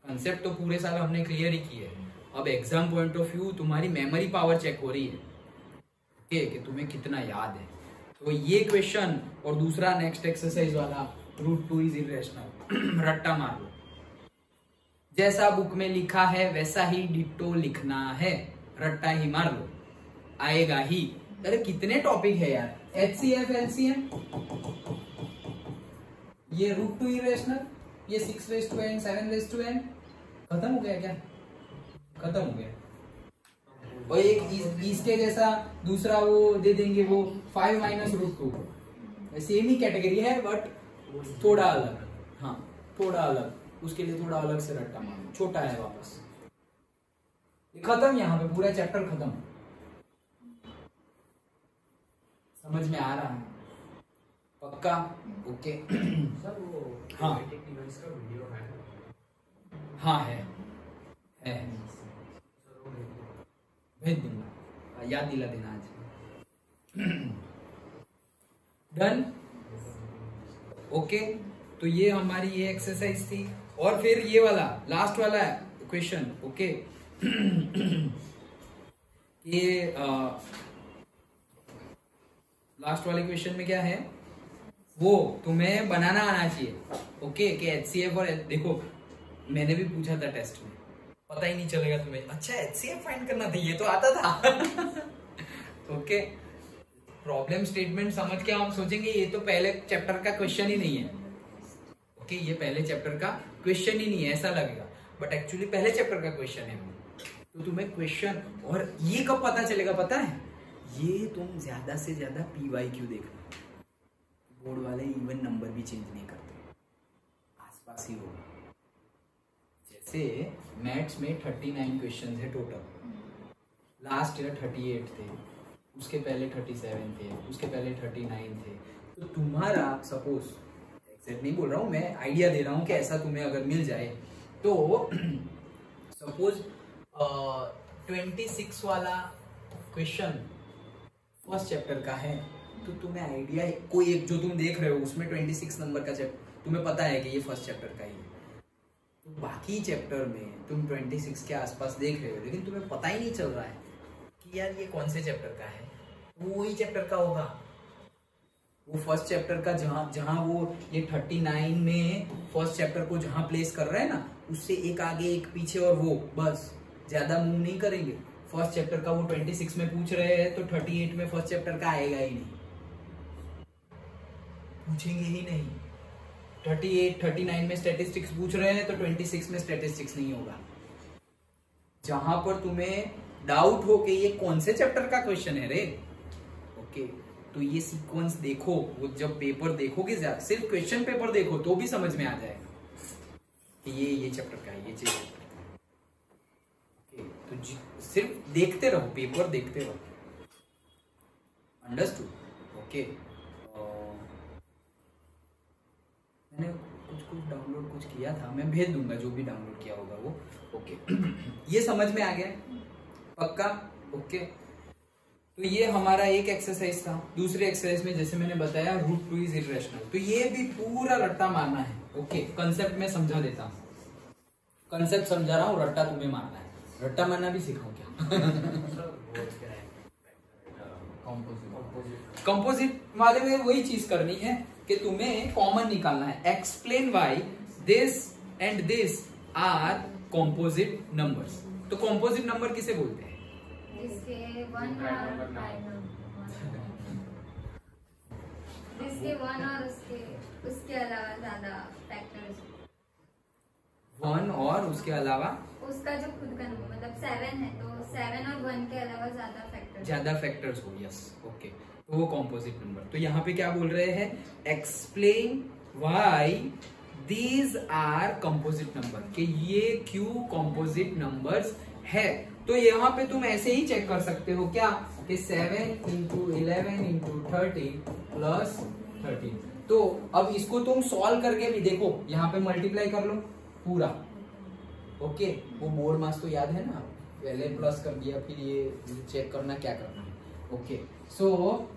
कंसेप्ट तो पूरे साल हमने क्लियर ही किए है, अब एग्जाम पॉइंट ऑफ व्यू तुम्हारी मेमोरी पावर चेक हो रही है कि तुम्हें कितना याद है। तो ये क्वेश्चन और दूसरा नेक्स्ट एक्सरसाइज वाला √2 इज इरेशनल, रट्टा मार लो। जैसा बुक में लिखा है वैसा ही डिट्टो लिखना है, रट्टा ही मार लो, आएगा ही। अरे कितने टॉपिक है यार, HCF, LCM, ये √2 इरेशनल, ये 6n, 7n, खत्म हो गया क्या? खत्म हो गया। और एक इसके जैसा दूसरा वो दे देंगे, वो 5 - √2, सेम ही कैटेगरी है बट थोड़ा अलग। हाँ थोड़ा अलग, उसके लिए थोड़ा अलग से रट्टा मारो, छोटा है वापस। खत्म, यहाँ पे पूरा चैप्टर खत्म। समझ में आ रहा है? पक्का? ओके। सर वो हाँ डिवाइस का वीडियो है? हाँ है भेज दूंगा, याद दिला देना आज। डन? ओके, तो ये हमारी ये एक्सरसाइज थी। और फिर ये वाला लास्ट वाला क्वेश्चन। ओके, ये लास्ट वाले क्वेश्चन में क्या है, वो तुम्हें बनाना आना चाहिए। ओके, कि HCF और देखो मैंने भी पूछा था टेस्ट में, पता ही नहीं चलेगा तुम्हें। अच्छा HCF फाइंड करना था, ये तो आता था। ओके, प्रॉब्लम स्टेटमेंट समझ के हम सोचेंगे ये तो पहले चैप्टर का क्वेश्चन ही नहीं है। ओके, ये पहले चैप्टर का क्वेश्चन ही नहीं है ऐसा लगेगा, बट एक्चुअली पहले चैप्टर का क्वेश्चन है। तो तुम्हें क्वेश्चन, और ये कब पता चलेगा पता है, ये तुम ज्यादा से ज्यादा PYQ देखना। बोर्ड वाले इवन नंबर भी चेंज नहीं करते, आसपास ही होगा। जैसे मैथ्स में 39 क्वेश्चन है टोटल, लास्ट ईयर 38 थे, उसके पहले 37 थे, उसके पहले 39 थे। तो तुम्हारा सपोज, एग्जैक्ट नहीं बोल रहा हूँ मैं, आइडिया दे रहा हूँ कि ऐसा तुम्हें अगर मिल जाए तो सपोज 26 वाला क्वेश्चन फर्स्ट चैप्टर का है, तो तुम्हें आइडिया कोई एक जो तुम देख रहे हो उसमें 26 नंबर का चैप्टर तुम्हें पता है कि ये फर्स्ट चैप्टर का ही है, तो बाकी चैप्टर में तुम 26 के आसपास देख रहे हो लेकिन तुम्हें पता ही नहीं चल रहा है कि यार ये कौन से चैप्टर का है। वो वही चैप्टर का होगा, वो फर्स्ट चैप्टर का जहां वो ये 39 में फर्स्ट चैप्टर को जहां प्लेस कर रहे हैं ना, उससे एक आगे एक पीछे, और वो बस ज्यादा मूव नहीं करेंगे। फर्स्ट चैप्टर का वो 26 में पूछ रहे हैं तो 38 में फर्स्ट चैप्टर का आएगा ही नहीं, पूछेंगे ही नहीं। 38, 39 में स्टैटिस्टिक्स पूछ रहे हैं तो 26 में स्टैटिस्टिक्स नहीं होगा। जहां पर तुम्हें डाउट हो कि ये कौन से चैप्टर का क्वेश्चन है रे, ओके, तो ये सीक्वेंस देखो, वो जब पेपर देखोगे, सिर्फ क्वेश्चन पेपर देखो तो भी समझ में आ जाएगा कि ये चैप्टर का है, ये चीज, ओके। तो सिर्फ देखते रहो, पेपर देखते रहो, अंडरस्टूड, ओके। मैंने कुछ डाउनलोड कुछ किया था, मैं भेज दूंगा जो भी डाउनलोड किया होगा वो, ओके। ये समझ में आ गया पक्का, ओके। तो ये हमारा एक एक्सरसाइज था। दूसरे एक्सरसाइज में जैसे मैंने बताया रूट 2 इज इरेशनल, तो ये भी पूरा रट्टा मारना है, ओके। कंसेप्ट में समझा देता हूँ, कंसेप्ट समझा रहा हूँ, रट्टा तुम्हें मारना है। रट्टा मारना भी सिखाऊं क्या? कंपोजिट वाले में वही चीज करनी है कि तुम्हें कॉमन निकालना है। Explain why this and this are composite numbers. तो कॉम्पोजिट नंबर किसे बोलते हैं? जिसके वन और उसके अलावा ज्यादा फैक्टर्स, वन और उसके अलावा उसका जो खुद का नंबर, मतलब 7 है तो 7 और 1 के अलावा ज्यादा फैक्टर्स हो, यस, ओके। तो वो कॉम्पोजिट नंबर। तो यहाँ पे क्या बोल रहे हैं? Explain why these are composite number, कि ये क्यों कंपोजिट नंबर्स है। तो यहाँ पे तुम ऐसे ही चेक कर सकते हो क्या कि 7 इंटू 11 इंटू 30 प्लस 13। तो अब इसको तुम सॉल्व करके भी देखो, यहाँ पे मल्टीप्लाई कर लो पूरा, ओके। वो बोर्ड मास तो याद है ना, पहले प्लस कर दिया, फिर ये चेक करना क्या करना है, ओके। सो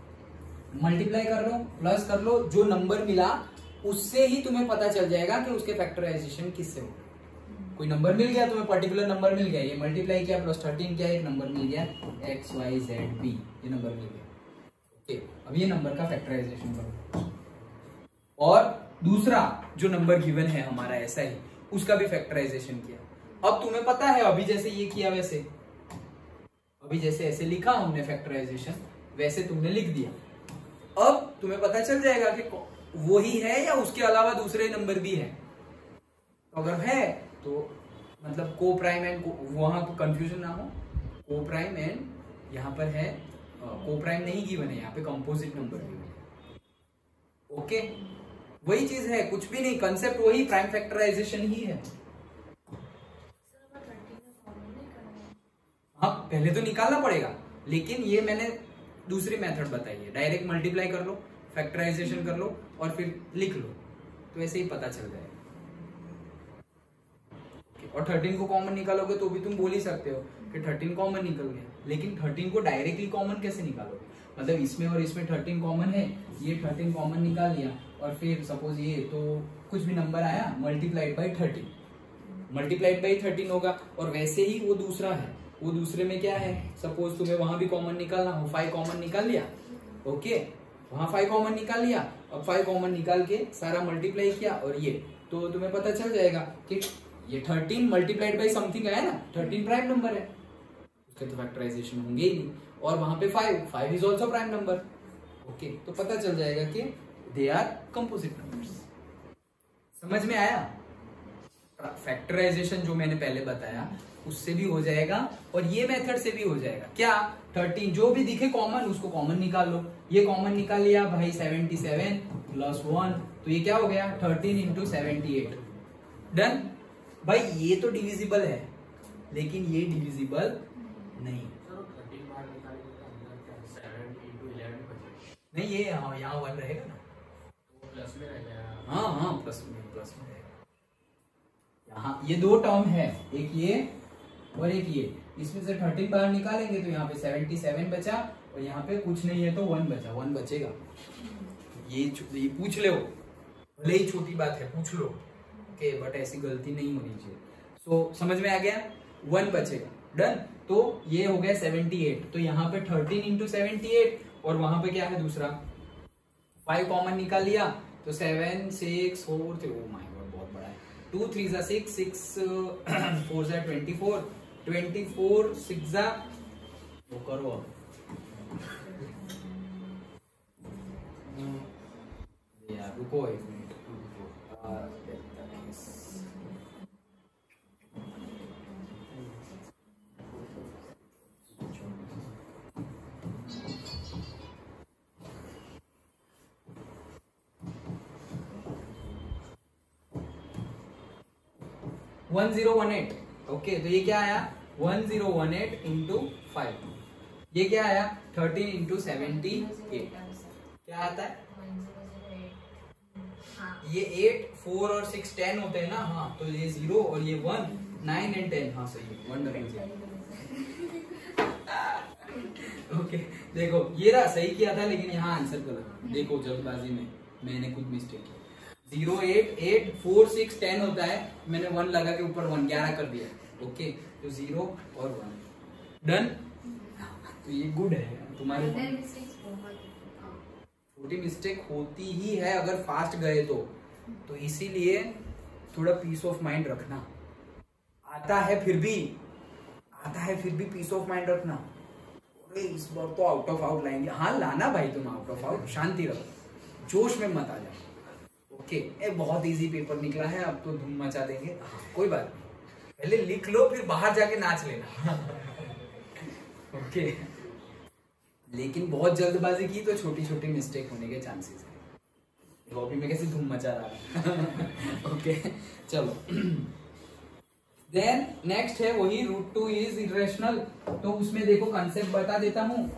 मल्टीप्लाई कर लो, प्लस कर लो, जो नंबर मिला उससे ही तुम्हें पता चल जाएगा कि उसके फैक्टराइजेशन किससे हो। कोई नंबर मिल गया तुम्हें, पर्टिकुलर नंबर मिल गया, ये मल्टीप्लाई किया प्लस 13 किया, एक नंबर मिल गया XYZB, ये नंबर मिल गया, ओके। अब ये नंबर का फैक्टराइजेशन करो, और दूसरा जो नंबर गिवन है हमारा ऐसा ही, उसका भी फैक्टराइजेशन किया। अब तुम्हें पता है, अभी जैसे ये किया वैसे, अभी जैसे ऐसे लिखा हमने फैक्टराइजेशन, वैसे तुमने लिख दिया। अब तुम्हें पता चल जाएगा कि वो ही है या उसके अलावा दूसरे नंबर भी है। तो अगर है तो मतलब को प्राइम एंड, वहां कंफ्यूजन ना हो, को प्राइम एंड यहाँ पर है, को प्राइम नहीं गिवन है, यहाँ पे कंपोजिट नंबर गिवन है, ओके। वही चीज है, कुछ भी नहीं, कंसेप्ट वही, प्राइम फैक्टराइजेशन ही है। हाँ, पहले तो निकालना पड़ेगा, लेकिन ये मैंने दूसरी मेथड बताई है, डायरेक्ट मल्टीप्लाई कर लो, फैक्टराइजेशन कर लो और फिर लिख लो, तो ऐसे ही पता चल जाएगा। और 13 को कॉमन निकालोगे तो भी तुम बोल ही सकते हो कि 13 कॉमन निकल गया, लेकिन 13 को डायरेक्टली कॉमन कैसे निकालोगे? मतलब इसमें और इसमें 13 कॉमन है, ये 13 कॉमन निकाल लिया, और फिर सपोज ये तो कुछ भी नंबर आया मल्टीप्लाइड बाई 13, मल्टीप्लाइड बाई 13 होगा। और वैसे ही वो दूसरा है, वो दूसरे में क्या है, सपोज तुम्हें वहां भी कॉमन निकालना हो, 5 कॉमन निकाल लिया, ओके, वहां 5 कॉमन निकाल लिया, अब 5 कॉमन निकाल के सारा मल्टीप्लाई किया, और ये तो तुम्हें पता चल जाएगा कि ये 13 मल्टीप्लाइड बाई समथिंग आया ना, 13 प्राइम नंबर है, उसके तो फैक्टराइजेशन होंगे ही नहीं। और वहां पे 5 is also prime number, okay. तो पता चल जाएगा कि दे आर कंपोजिट नंबर्स। समझ में आया? फैक्टराइजेशन जो मैंने पहले बताया उससे भी हो जाएगा, और ये मेथड से भी हो जाएगा। क्या? 13 जो भी दिखे कॉमन, उसको कॉमन निकाल लो। ये कॉमन निकाल लिया भाई, 77 प्लस 1, तो ये क्या हो गया, 13 इंटू 78, डन। भाई ये तो डिविजिबल है, लेकिन ये डिविजिबल नहीं। नहीं, ये यहाँ 1 रहेगा ना, तो प्लस में रहेगा। हाँ, प्लस में रहेगा। यहाँ ये 2 टर्म है, एक ये और एक ये, इसमें से 13 बाहर निकालेंगे तो यहाँ पे 77 बचा, और यहाँ पे कुछ नहीं है तो 1 बचा, 1 बचेगा। ये पूछ लो, भले ही छोटी बात है, पूछ लो, ओके, बट ऐसी गलती नहीं होनी चाहिए। सो समझ में आ गया, 1 बचेगा, डन। तो ये हो गया 78, तो यहाँ पे 13 इंटू 78, और वहां पे क्या है दूसरा, 5 कॉमन निकाल लिया, तो 7 6 4 3, ओ माय गॉड बहुत बड़ा है, 2 3 जा 6 6 4 जा 24 24 6 जा, वो करो अब, यार रुको एक मिनट, 1018। ओके, तो ये क्या आया 1018 इंटू 5। ये क्या आया 13 इंटू 78। क्या आता है ये 8, 4 और 6 10 होते हैं ना। हाँ, तो ये 0 और ये 1, 9 एंड 10। हाँ सही है, 100। ओके, देखो ये रहा, सही किया था लेकिन यहाँ आंसर गलत। देखो जल्दबाजी में मैंने खुद मिस्टेक किया। 0, 8, 8, 4, 6 10 होता है, मैंने 1 लगा के ऊपर 1 11 कर दिया। ओके, तो 0 और 1 डन। तो ये गुड है तुम्हारे। छोटी मिस्टेक होती ही है अगर फास्ट गए तो इसीलिए थोड़ा पीस ऑफ माइंड रखना। आता है फिर भी पीस ऑफ माइंड रखना। अरे इस बार तो आउट ऑफ आउट लाएंगे। हाँ लाना भाई, तुम आउट ऑफ आउट, शांति रहो, जोश में मत आ जाओ। ओके, बहुत इजी पेपर निकला है, अब तो धूम मचा देंगे। कोई बात नहीं, पहले लिख लो फिर बाहर जाके नाच लेना। ओके, लेकिन बहुत जल्दबाजी की तो छोटी छोटी मिस्टेक होने के चांसेस है। कॉपी में कैसे धूम मचा रहा है। ओके चलो, देन नेक्स्ट है वही √2 इज इरेशनल। तो उसमें देखो कंसेप्ट बता देता हूँ।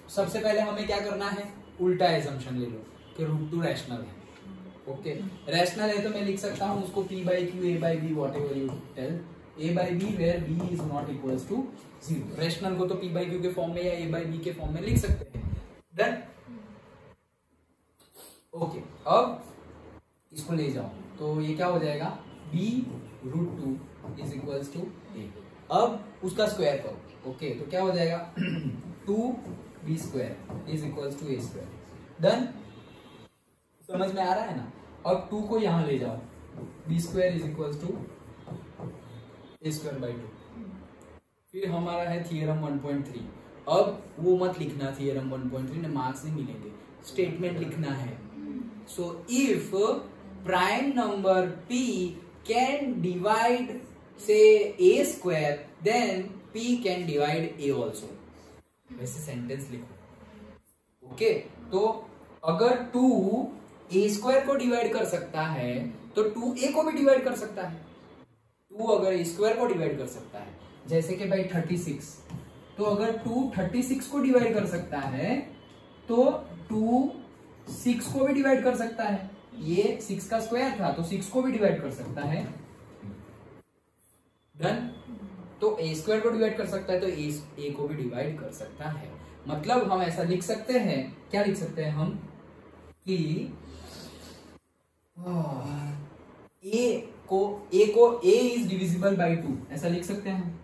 सबसे पहले हमें क्या करना है, उल्टा एजम्पशन ले लो कि √2 रैशनल है। ओके, रैशनल है तो मैं लिख सकता हूँ उसको p by q, a by b, whatever you tell, a by b where b is not equals to 0। Rational को तो p by q के फॉर्म में या a by b के फॉर्म में लिख सकते हैं। डन। ओके, अब इसको ले जाओ तो ये क्या हो जाएगा, b √2 is equals to a। अब उसका स्क्वायर करो। ओके, तो क्या हो जाएगा 2b² is equals to a²। Done, समझ में आ रहा है ना। अब 2 को यहां ले जाओ, b² is equals to a²/2। फिर हमारा है थियरम 1.3। अब वो मत लिखना थियरम 1.3, ना मार्क्स नहीं मिलेंगे, स्टेटमेंट लिखना है। So if prime number p can divide say a², then p can divide a also। वैसे सेंटेंस लिखो। ओके, तो अगर 2 a² को डिवाइड कर सकता है तो 2 a को भी डिवाइड कर सकता है। 2 अगर a² को डिवाइड कर सकता है, जैसे कि भाई 36, तो अगर 2 36 को डिवाइड कर सकता है तो 2 6 को भी डिवाइड कर सकता है। ये 6 का स्क्वायर था तो 6 को भी डिवाइड कर सकता है। डन। तो a² को डिवाइड कर सकता है तो a को भी डिवाइड कर सकता है। मतलब हम ऐसा लिख सकते हैं, क्या लिख सकते हैं हम कि a इज डिविजिबल बाय 2, ऐसा लिख सकते हैं।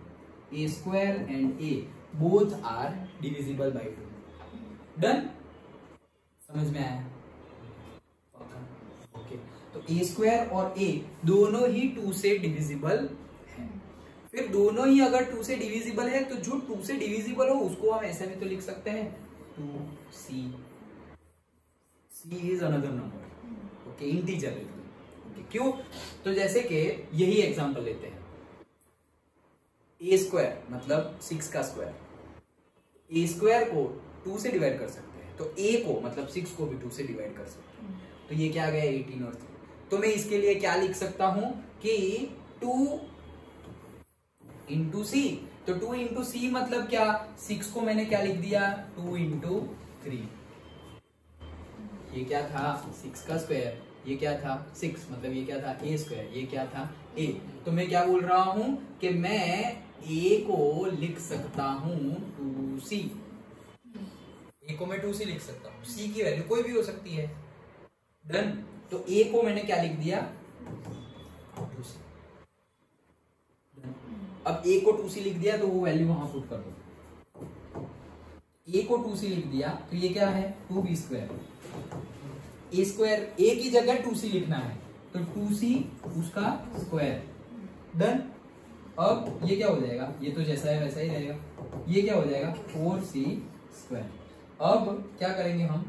a² and a both are divisible by 2। Done, समझ में आया। ओके, तो a² और a दोनों ही 2 से डिविजिबल है। फिर दोनों ही अगर 2 से डिविजिबल है तो जो 2 से डिविजिबल हो उसको हम ऐसे में तो लिख सकते हैं 2c। c is another number. Okay, integer लिख लो। ओके, क्यों, तो जैसे कि यही एग्जांपल लेते हैं, a² मतलब 6 का स्क्वायर, a² को 2 से डिवाइड कर सकते हैं तो a को मतलब 6 को भी 2 से डिवाइड कर सकते हैं। तो ये क्या आ गया 18 और 3। तो मैं इसके लिए क्या लिख सकता हूं कि 2 इंटू सी। तो 2 इंटू सी मतलब क्या, 6 को मैंने क्या लिख दिया 2 इंटू 3। ये क्या था 6 का स्क्वायर, ये क्या था 6, मतलब ये क्या था a², ये क्या था a। तो मैं क्या बोल रहा हूं कि मैं a को लिख सकता हूं 2c। a को मैं 2c लिख सकता हूं, c की वैल्यू कोई भी हो सकती है। डन, तो a को मैंने क्या लिख दिया 2c। अब a को 2c लिख दिया तो वो वैल्यू वहां पुट कर दो। a को 2c लिख दिया तो ये क्या है 2b²। a की जगह 2c लिखना है तो 2c उसका स्क्वायर। डन। अब ये क्या हो जाएगा, ये तो जैसा है वैसा ही रहेगा, ये क्या हो जाएगा 4c²। अब क्या करेंगे हम,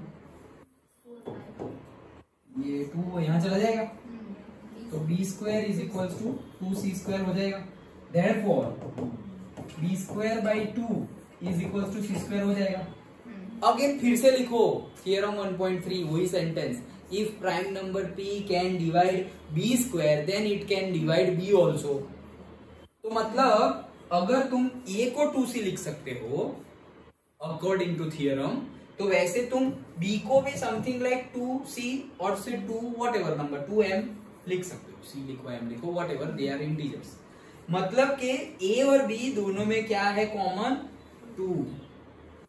ये 2 यहां चला जाएगा तो b² is equals to 2c² हो जाएगा। Therefore b²/2 is equals to c² हो जाएगा। अगेन फिर से लिखो थियरम 1.3, वही sentence, if prime number p can divide b² then it can divide b also. तो मतलब अगर तुम a को 2c लिख सकते हो अकॉर्डिंग टू थियरम, तो वैसे तुम b को भी समथिंग लाइक 2c और से 2 व्हाटएवर नंबर 2m लिख सकते हो। c लिखो m लिखो व्हाटएवर, दे आर इंटीजर्स। मतलब कि a और b दोनों में क्या है कॉमन 2।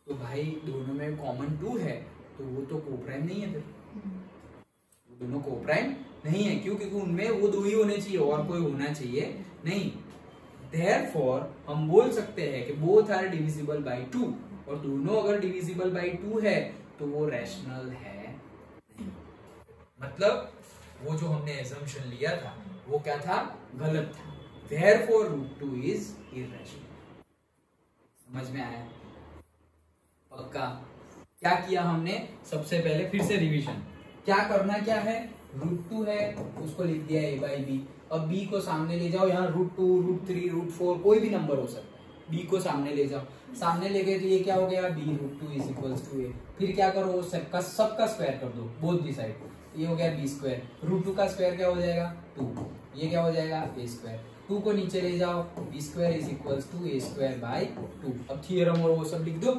तो भाई दोनों में कॉमन 2 है तो वो तो कोप्राइम नहीं है, फिर वो दोनों कोप्राइम नहीं है। क्यों? क्योंकि उनमें वो दो ही होने चाहिए और कोई होना चाहिए नहीं। Therefore हम बोल सकते हैं कि बोथ आर डिविजिबल बाय 2, और दोनों अगर डिविजिबल बाय 2 है तो वो रैशनल है नहीं। मतलब वो जो हमने assumption लिया था वो क्या था? गलत था। Therefore √2 is irrational। समझ में आया? पक्का? क्या किया हमने? सबसे पहले फिर से रिवीजन, क्या करना क्या है? √2 है उसको लिख दिया a by b। अब b को सामने ले जाओ, यहाँ √2 √3 √4 कोई भी नंबर हो सकता है, b को सामने ले जाओ, सामने ले गए तो ये क्या हो गया? b √2 is equals to a। फिर क्या करो? सबका स्क्वायर कर दो बोथ दी साइड। ये हो गया b स्क्वायर, √2 का स्क्वायर क्या हो जाएगा? 2। ये क्या हो जाएगा? a square. 2 को नीचे ले जाओ, b square is equals to a square by 2। अब थियरम और वो सब लिख दो,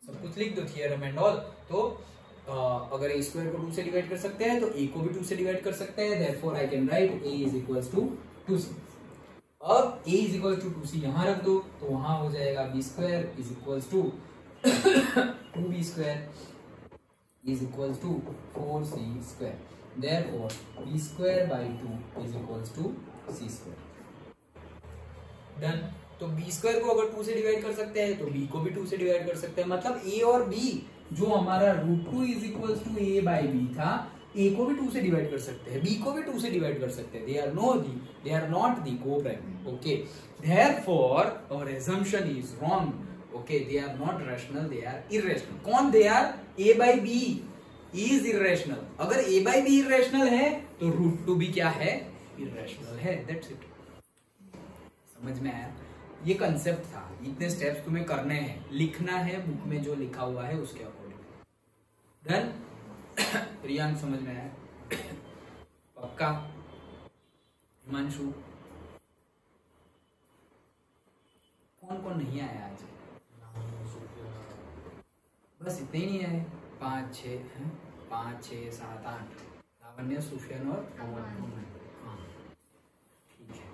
सब कुछ लिख दो, थियरम एंड ऑल। तो अगर a स्क्वायर को 2 से डिवाइड कर सकते हैं तो a को भी 2 से डिवाइड कर सकते हैं। Therefore I can write a is equals to 2c। अब a is equals to 2c यहाँ रख दो तो वहां हो जाएगा b square is equals to 2b square is equals to 4c square. Therefore b square by 2 is equals to c square. Done. तो b स्क्वायर को अगर 2 से डिवाइड कर सकते हैं तो b को भी 2 से डिवाइड कर सकते हैं। मतलब a और b जो हमारा √2 is equals to a by b था, a को भी 2 से डिवाइड कर सकते हैं, b को भी 2 से डिवाइड कर सकते हैं। They are not the coprime. Okay, therefore our assumption is wrong. Okay, they are not rational, they are irrational. कौन they are? a by b is irrational. अगर a बाय b इररेशनल है तो √2 भी क्या है? इररेशनल है। That's it. समझ में आया? ये कंसेप्ट था। इतने स्टेप्स तुम्हें करने हैं, लिखना है बुक में जो लिखा हुआ है उसके अकॉर्डिंग। डन? रियांक समझ में आया? पक्का? हिमांशु? कौन कौन नहीं आया आज? बस इतने ही नहीं आए। 5 6 7 8 लावण्य, सुफियान और अमन। हाँ ठीक है,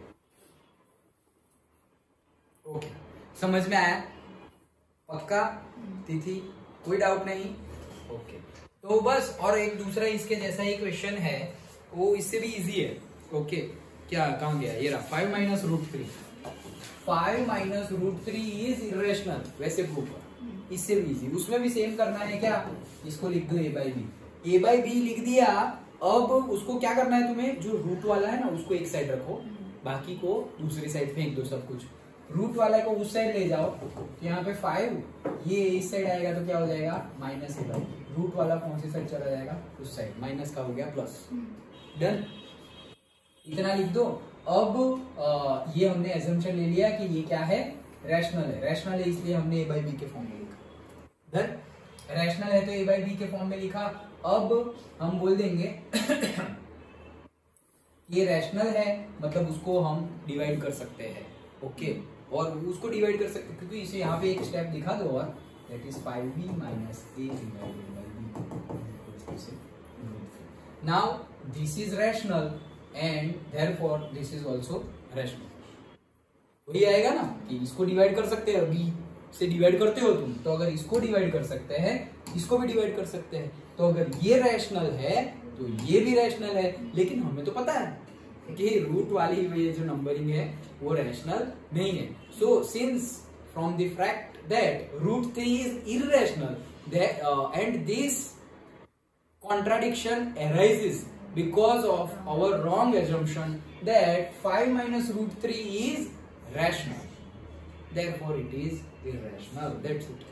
ओके। समझ में आया? पक्का? तिथि कोई डाउट नहीं? ओके, तो बस। और एक दूसरा इसके जैसा ही क्वेश्चन है, वो इससे भी इजी है। ओके, क्या कहाँ गया? ये रहा 5 माइनस √3। 5 minus √3 is irrational. वैसे प्रूव कर, इससे भी इजी। उसमें भी सेम करना है। क्या? इसको लिख दो a by B. a by B लिख दिया। अब उसको क्या करना है तुम्हें? जो रूट वाला है ना उसको एक साइड रखो, बाकी को दूसरी साइड फेंक दो। सब कुछ रूट वाला को उस साइड ले जाओ, तो यहाँ पे 5 ये इस साइड आएगा तो क्या हो जाएगा? Minus a by. रूट वाला कौन सी साइड चला जाएगा? उस साइड। माइनस का हो गया प्लस। डन? इतना लिख दो। अब ये हमने assumption ले लिया कि ये क्या है? रैशनल है। रैशनल है इसलिए हमने a बाई बी के फॉर्म में लिखा। डन? रैशनल है तो a बाई बी के फॉर्म में लिखा। अब हम बोल देंगे ये रैशनल है, मतलब उसको हम डिवाइड कर सकते हैं। ओके, और उसको डिवाइड कर सकते क्योंकि इसे यहाँ पे एक स्टेप दिखा दो, और that is 5b minus a divided by b। Now this is rational and therefore this is also rational. वही आएगा ना कि इसको डिवाइड कर सकते हैं, b से डिवाइड करते हो तुम, तो अगर इसको डिवाइड कर सकते हैं इसको भी डिवाइड कर सकते हैं। तो अगर ये रैशनल है तो ये भी रैशनल है। लेकिन हमें तो पता है कि रूट वाली ये जो नंबरिंग है वो रैशनल नहीं है। So since from the fact that √3 is irrational and this contradiction arises because of our wrong assumption that 5 minus √3 is rational. Therefore it is irrational. That's it.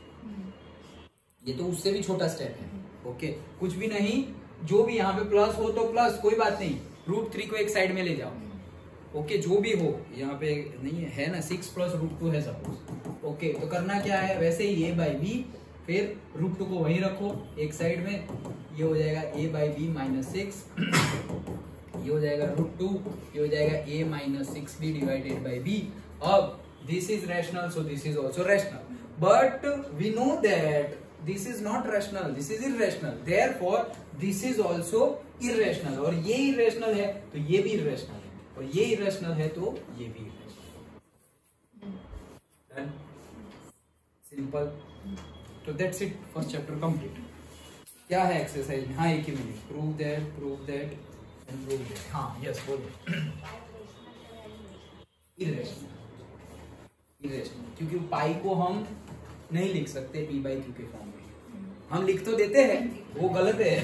ये तो उससे भी छोटा स्टेप है। ओके, कुछ भी नहीं, जो भी यहाँ पे प्लस हो तो प्लस, कोई बात नहीं। √3 को एक साइड में ले जाओ। ओके, जो भी हो, यहाँ पे नहीं है ना 6 प्लस √2 है सपोज। ओके, तो करना क्या है? वैसे ही a बाई बी, फिर √2 को वहीं रखो एक साइड में, ये हो जाएगा a बाई बी माइनस 6। ये हो जाएगा √2, ये हो जाएगा a minus 6d divided by b। अब this is rational, so this is also rational, but we know that this is not rational, this is irrational, therefore this is also irrational. और ये इररेशनल है तो ये भी इररेशनल है, और ये इररेशनल है तो ये भी इररेशनल। Done, simple. तो that's it, first chapter complete. क्या है एक्सरसाइज में? हाँ, एक ही मिनट। Prove that and prove that. हाँ यस, बोलो। इररेशनल, क्योंकि पाई को हम नहीं लिख सकते p बाई क्यू के फॉर्म में। हम लिख तो देते हैं, वो गलत है।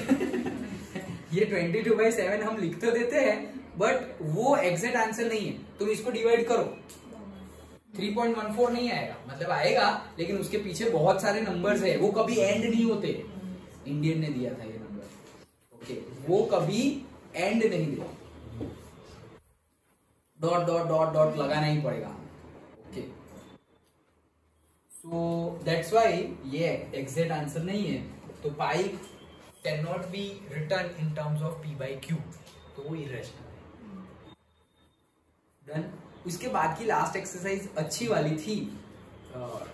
ये 22/7 हम लिख तो देते हैं, बट वो एग्जैक्ट आंसर नहीं है। तुम इसको डिवाइड करो, 3.14 नहीं आएगा, मतलब आएगा लेकिन उसके पीछे बहुत सारे नंबर्स है, वो कभी एंड नहीं होते। इंडियन ने दिया था ये नंबर, ओके, वो कभी एंड नहीं दिया, डॉट डॉट डॉट डॉट लगाना ही पड़ेगा। ओके, सो दैट्स वाई ये एग्जैक्ट आंसर नहीं है, तो pi can not be written in terms of p by q, तो वो इररेशनल है। डन। उसके बाद की लास्ट एक्सरसाइज अच्छी वाली थी,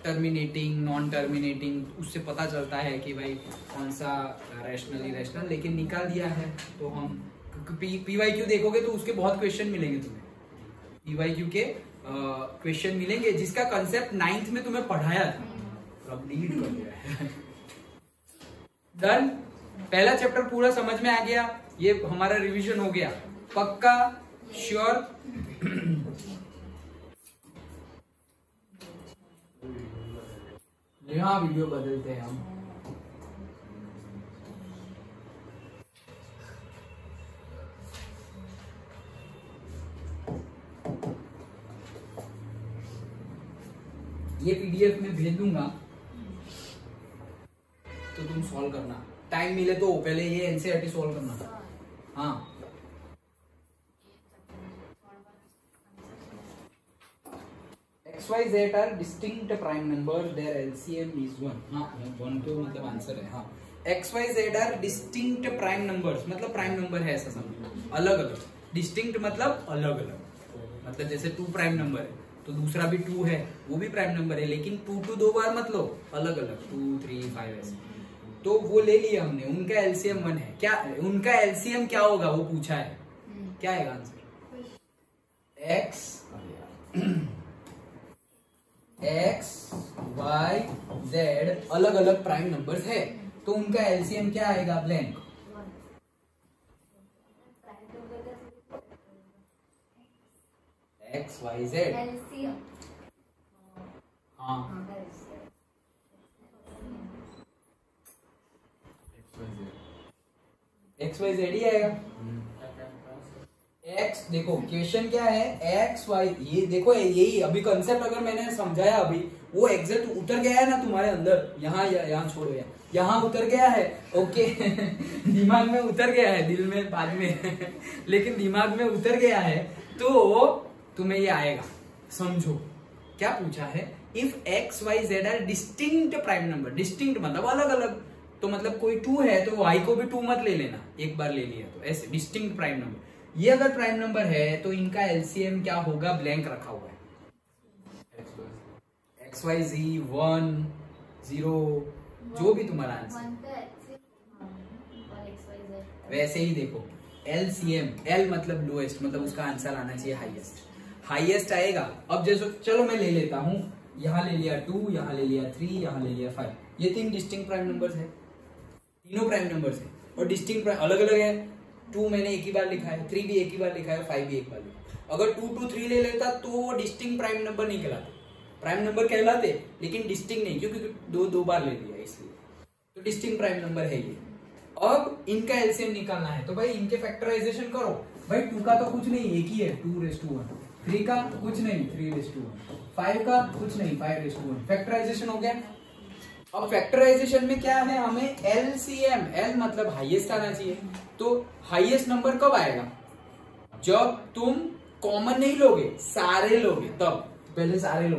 टर्मिनेटिंग, नॉन टर्मिनेटिंग, उससे पता चलता है कि भाई कौन सा रैशनल इररेशनल, लेकिन निकाल दिया है। तो हम p बाई क्यू देखोगे तो उसके बहुत क्वेश्चन मिलेंगे तुम्हें, p बाई क्यू के क्वेश्चन मिलेंगे, जिसका कंसेप्ट 9th में तुम्हें पढ़ाया था, कंप्लीट कर दिया है। डन, पहला चैप्टर पूरा समझ में आ गया, ये हमारा रिवीजन हो गया पक्का, श्योर। यहाँ वीडियो बदलते हैं हम। ये पीडीएफ में भेज दूंगा तो तुम सॉल्व करना, टाइम मिले तो पहले ये एनसीईआरटी सॉल्व करना। हाँ, XYZ are distinct prime numbers, their LCM is 1। हाँ, 1 तो मतलब आंसर है। हाँ, XYZ are distinct prime numbers, मतलब प्राइम नंबर है ऐसा समझो, अलग अलग। डिस्टिंक्ट मतलब अलग अलग, मतलब जैसे 2 प्राइम नंबर है तो दूसरा भी 2 है, वो भी प्राइम नंबर है, लेकिन 2 2 बार मत लो, अलग अलग 2 3 5 ऐसे। तो वो ले लिया हमने, उनका एलसीएम 1 है। क्या उनका एलसीएम क्या होगा वो पूछा है, क्या आएगा आंसर? x y z अलग अलग प्राइम नंबर्स है, तो उनका एलसीएम क्या आएगा? ब्लैंक। x y z, हाँ, एक्स वाई जेड ही आएगा। एक्स देखो क्वेश्चन क्या है, एक्स वाई, ये देखो यही अभी कंसेप्ट अगर मैंने समझाया अभी, वो एग्जैक्ट उतर गया है ना तुम्हारे अंदर, यहाँ छोड़ो, यहाँ उतर गया है। ओके दिमाग में उतर गया है, दिल में बाद में लेकिन दिमाग में उतर गया है, तो तुम्हें ये आएगा। समझो क्या पूछा है, if X Y Z are distinct prime number, distinct मतलब अलग अलग, तो मतलब कोई 2 है तो y को भी 2 मत ले लेना, एक बार ले लिया तो ऐसे डिस्टिंक्ट प्राइम नंबर। ये अगर प्राइम नंबर है तो इनका एलसीएम क्या होगा? ब्लैंक रखा हुआ है, एक्स वाई जी 1 0 जो भी तुम्हारा आंसर। वैसे ही देखो एलसीएम, एल मतलब लोएस्ट, मतलब उसका आंसर आना चाहिए हाईएस्ट, हाईएस्ट आएगा। अब जैसे चलो मैं ले लेता हूँ, यहाँ ले लिया 2, यहाँ ले लिया 3, यहाँ ले लिया 5, ये 3 डिस्टिंक्ट प्राइम नंबर्स है, तीनों प्राइम नंबर्स है और डिस्टिंक्ट अलग अलग है। 2 मैंने एक ही बार लिखा है, 3 भी एक ही बार लिखा है, 5 भी एक बार लिखा है। अगर 2 2 3 ले लेता तो वो डिस्टिंक्ट प्राइम नंबर नहीं कहलाते, प्राइम नंबर कहलाते लेकिन डिस्टिंक्ट नहीं, क्योंकि 2 बार ले लिया इसलिए, तो डिस्टिंक्ट प्राइम नंबर है ये। अब इनका एलसीएम निकालना है, तो भाई इनके फैक्टराइजेशन करो। भाई 2 का तो कुछ नहीं, एक ही है 2⁻1, 3 का कुछ नहीं 3⁻1, 5 का कुछ नहीं 5⁻1, फैक्टराइजेशन हो गया। अब फैक्टराइजेशन में क्या है, हमें एलसीएम, एल मतलब हाईएस्ट आना चाहिए। तो हाईएस्ट नंबर कब आएगा? जब तुम कॉमन नहीं लोगे, सारे लोगे तब। पहले सारे लो,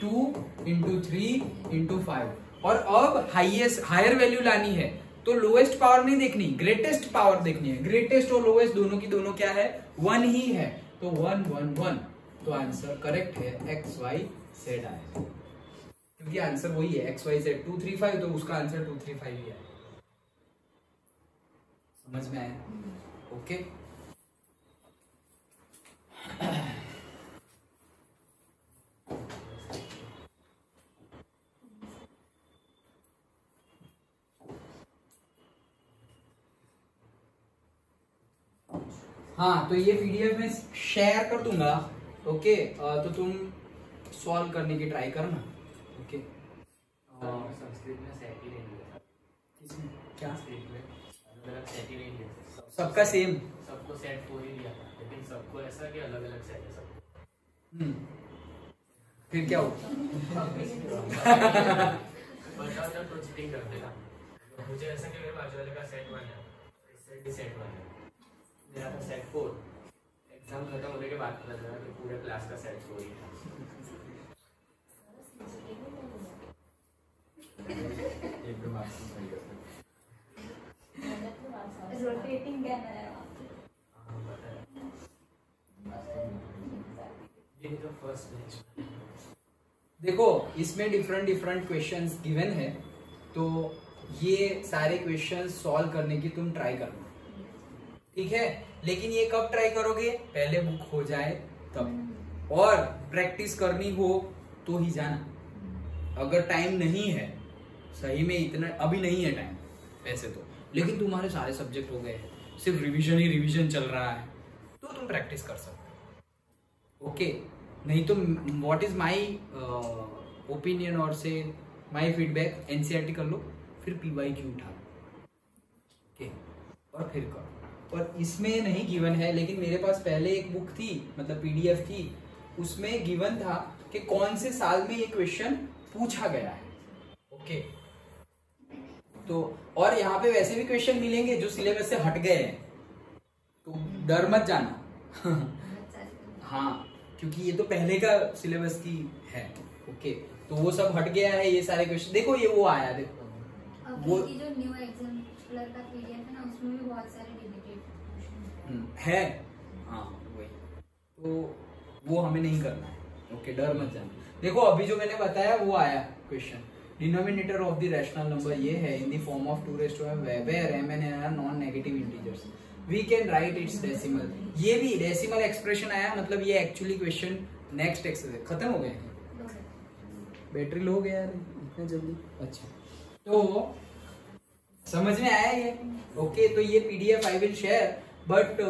2 × 3 × 5, और अब हाईएस्ट हायर वैल्यू लानी है तो लोएस्ट पावर नहीं देखनी, ग्रेटेस्ट पावर देखनी है। ग्रेटेस्ट और लोएस्ट दोनों की दोनों क्या है, 1 ही है, तो 1 1 1, तो आंसर करेक्ट है एक्स वाई जेड आएगा, क्योंकि आंसर वही है एक्स वाई जेड 2 3 5, तो उसका आंसर 2 3 5 ही है। समझ में आया? ओके। हाँ, तो ये पीडीएफ में शेयर कर दूंगा। ओके, तो तुम सॉल्व करने की ट्राई करना। ओके, संस्कृत में सेट ही नहीं लिया। किसमें क्या? संस्कृत में अलग-अलग सेट ही नहीं लिया। सबका सेम, सबको सेट 4 ही लिया था, लेकिन सबको ऐसा कि अलग-अलग सेट है सबको। फिर क्या हुआ? बता जब तो चीटिंग करते ना, मुझे ऐसा कि मेरे बाजू वाले का सेट 1 है, इस सेट भी सेट 1 है, मेरा था सेट 4। एग्जाम खत्म होने के बाद पता चला कि पूरे क्लास का सेट 4 ही था। एकदम आपसे सही कर सकते। रोटेटिंग कैमरा है। हाँ, पता है। ये तो फर्स्ट बेंच। देखो, इसमें डिफरेंट डिफरेंट क्वेश्चंस गिवन है, तो ये सारे क्वेश्चंस सॉल्व करने की तुम ट्राई करना, ठीक है? लेकिन ये कब ट्राई करोगे? पहले बुक हो जाए तब, और प्रैक्टिस करनी हो तो ही जाना। अगर टाइम नहीं है, सही में इतना अभी नहीं है टाइम वैसे तो, लेकिन तुम्हारे सारे सब्जेक्ट हो गए, सिर्फ रिवीजन ही रिवीजन चल रहा है, तो तुम प्रैक्टिस कर सकते हो। ओके, नहीं तो व्हाट इज माई ओपिनियन और से माई फीडबैक, एनसीईआरटी कर लो, फिर पीवाईक्यू उठा लो, ओके, और फिर करो। और इसमें नहीं गिवन है, लेकिन मेरे पास पहले एक बुक थी, मतलब पीडीएफ थी, उसमें गिवन था कि कौन से साल में ये क्वेश्चन पूछा गया है। ओके, तो और यहाँ पे वैसे भी क्वेश्चन मिलेंगे जो सिलेबस से हट गए हैं, तो डर मत जाना। हाँ, क्योंकि ये तो पहले का सिलेबस की है। ओके, तो वो सब हट गया है, ये सारे क्वेश्चन देखो, ये वो आया, देखो वो जो न्यू एग्जाम का पीडीएफ है ना, उसमें भी बहुत सारे है। हाँ, वही, तो वो हमें नहीं करना है। ओके, डर मत जाना। देखो, अभी जो मैंने बताया वो आया question, denominator of the rational number ये है in the form of 2 raised to m where m and n are non negative integers, we can write its decimal. ये भी डेसिमल एक्सप्रेशन आया, मतलब ये एक्चुअली क्वेश्चन नेक्स्ट एक्सरसाइज खत्म हो गए। बैटरी लो हो गया यार इतना जल्दी। अच्छा, तो समझ में आया ये? ओके, तो ये PDF I will share, but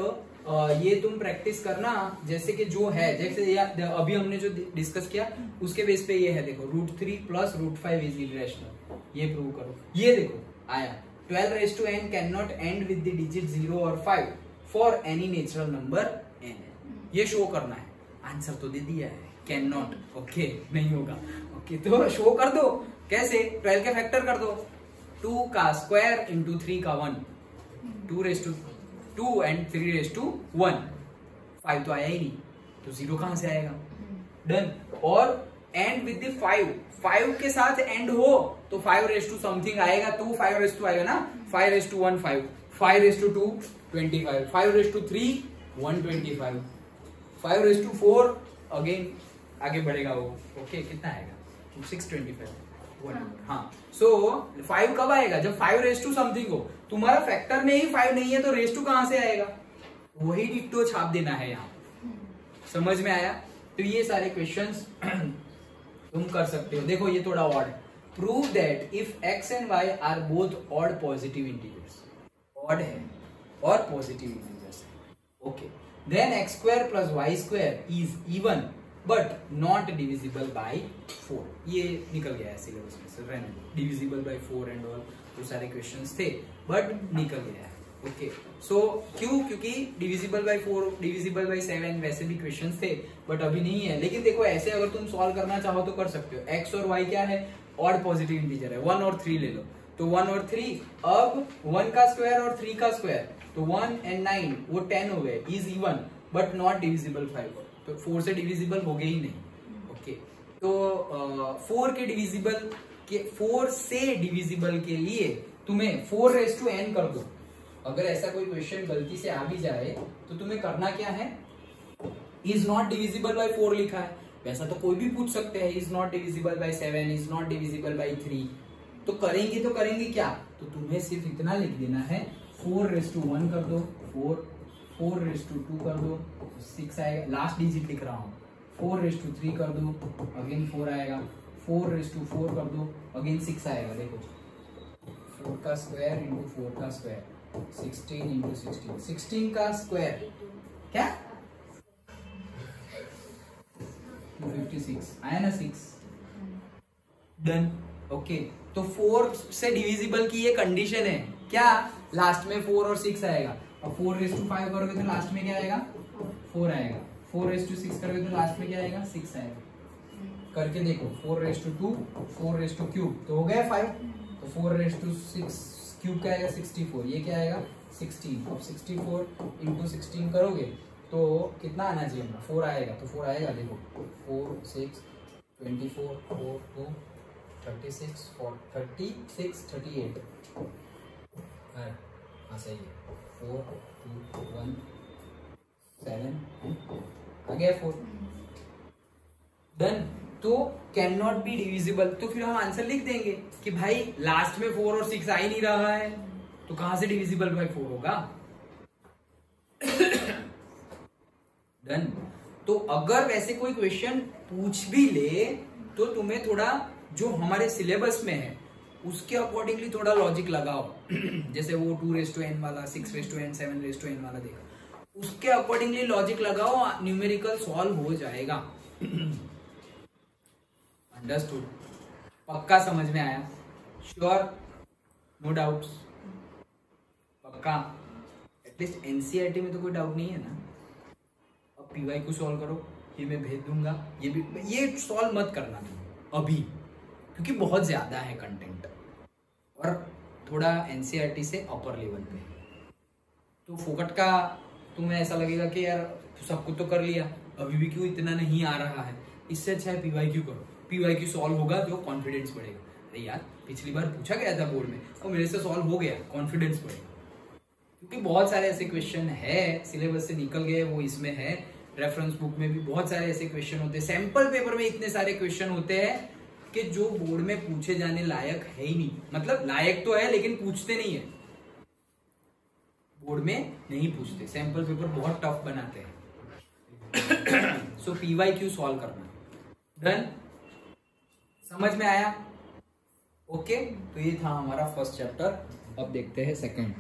ये तुम प्रैक्टिस करना, जैसे कि जो है, जैसे अभी हमने जो डिस्कस किया उसके बेस पे ये है। देखो, √3 + √5 इज इरेशनल, ये प्रूव करो। ये देखो आया, 12 raised to n can not and with the digit 0 और 5 for any natural number n, ये शो करना है। आंसर तो दे दिया है, कैन नॉट। ओके, नहीं होगा। ओके, तो शो कर दो, कैसे? 12 के फैक्टर कर दो, 2 का स्क्वायर इंटू 3 का 1, 2 raised to 2 and 3 raised to 1, 5 तो आया ही नहीं, तो 0 कहां से आएगा? डन। और एंड विद द 5 के साथ एंड हो तो 5 raised to समथिंग आएगा, तो 5 raised to आएगा ना, 5 raised to 1 5, 5 raised to 2 25, 5 raised to 3 125, 5 raised to 4 again आगे बढ़ेगा वो। ओके, कितना आएगा? 625। हाँ, सो 5 कब आएगा? जब 5 raised to समथिंग हो। तुम्हारा फैक्टर में ही 5 नहीं है, तो रेस टू कहां से आएगा? वही डिट्टो छाप देना है यहाँ। समझ में आया? तो ये सारे क्वेश्चंस तुम कर सकते हो। देखो, ये थोड़ा odd, prove that if x and y are both odd positive integers, odd है और पॉजिटिव इंटीजर्स है। Okay, then x² + y² is even but not divisible by 4। ये निकल गया है सिलेबस में से, डिविजिबल बाय 4 एंड ऑल, वो सारे क्वेश्चंस थे बट निकल गया है। ओके, सो क्यों? क्योंकि डिविजिबल बाय 4, डिविजिबल बाय 7 वैसे भी क्वेश्चंस थे बट अभी नहीं है। लेकिन देखो, ऐसे अगर तुम सॉल्व करना चाहो तो कर सकते हो। x और y क्या है? ऑड पॉजिटिव इंटीजर है। 1 और 3 ले लो, तो 1 और 3, अब 1 का स्क्वायर और 3 का स्क्वायर, तो 1 and 9 वो 10 हो गए, is even but not divisible 5, तो 4 से डिविजिबल हो गए ही नहीं। ओके, तो 4 से डिविजिबल के लिए तुम्हें 4n कर दो, अगर ऐसा कोई क्वेश्चन गलती से आ भी जाए तो तुम्हें करना क्या है, इज नॉट डिविजिबल बाय 4 लिखा है, वैसा तो कोई भी पूछ सकते हैं, is not divisible bye 7, is not divisible bye 3, तो करेंगे क्या, तो तुम्हें सिर्फ इतना लिख देना है 4:1 कर दो, 4:2 कर दो, 6 आएगा, लास्ट डिजिट लिख रहा हूँ, 4:3 कर दो, अगेन 4 आएगा, 4:4 कर दो, अगेन 6 आएगा, देखो 4 का स्क्वायर इंटू 4 का स्क्वायर, 16 इंटू 16, 16 का स्क्वायर क्या 256 आया ना, 6 डन। ओके, तो 4 से डिविजिबल की ये कंडीशन है क्या, लास्ट में 4 और 6 आएगा, और 4:5 करोगे तो लास्ट में क्या आएगा 4 आएगा, 4:6 करोगे तो लास्ट में क्या आएगा 6 आएगा, करके देखो 4:2 4:3 तो हो गया 5, तो 4:6 क्यूब क्या आएगा 64, ये क्या आएगा 16, अब 64 इंटू 16 करोगे तो कितना आना चाहिए, 4 आएगा, तो 4 आएगा, देखो 4 6 24 4 2 36 4 36 38, हाँ सही है, 4 2 1 7 आ गया 4 डन। तो कैन नॉट बी डिविजिबल, तो फिर हम आंसर लिख देंगे कि भाई लास्ट में 4 और 6 आ ही नहीं रहा है, तो कहां से डिविजिबल बाय 4 होगा। डन। तो अगर वैसे कोई क्वेश्चन पूछ भी ले तो तुम्हें थोड़ा जो हमारे सिलेबस में है उसके अकॉर्डिंगली थोड़ा लॉजिक लगाओ। जैसे वो 2:n वाला, 6:n, 7:n वाला देखा, उसके अकॉर्डिंगली लॉजिक लगाओ, न्यूमेरिकल सॉल्व हो जाएगा। अंडरस्टूड, पक्का समझ में आया, श्योर, नो डाउट्स, पक्का, एटलीस्ट एनसीईआरटी में तो कोई डाउट नहीं है ना। अब पीवाई को सॉल्व करो, ये मैं भेज दूंगा, ये भी, ये सॉल्व मत करना अभी क्योंकि बहुत ज्यादा है कंटेंट और थोड़ा एनसीईआरटी से अपर लेवल पे, तो फोकट का तुम्हें ऐसा लगेगा कि यार सब कुछ तो कर लिया, अभी भी क्यों इतना नहीं आ रहा है, इससे अच्छा है पीवाईक्यू करो, पीवाईक्यू सॉल्व होगा तो कॉन्फिडेंस बढ़ेगा। अरे यार पिछली बार पूछा गया था बोर्ड में और मेरे से सॉल्व हो गया, कॉन्फिडेंस बढ़ेगा। क्योंकि बहुत सारे ऐसे क्वेश्चन है, सिलेबस से निकल गए, वो इसमें है, रेफरेंस बुक में भी बहुत सारे ऐसे क्वेश्चन होते हैं, सैंपल पेपर में इतने सारे क्वेश्चन होते हैं कि जो बोर्ड में पूछे जाने लायक है ही नहीं, मतलब लायक तो है लेकिन पूछते नहीं है, बोर्ड में नहीं पूछते, सैंपल पेपर बहुत टफ बनाते हैं। सो पीवाईक्यू सॉल्व करना, डन, समझ में आया? ओके, तो ये था हमारा फर्स्ट चैप्टर। अब देखते हैं सेकंड।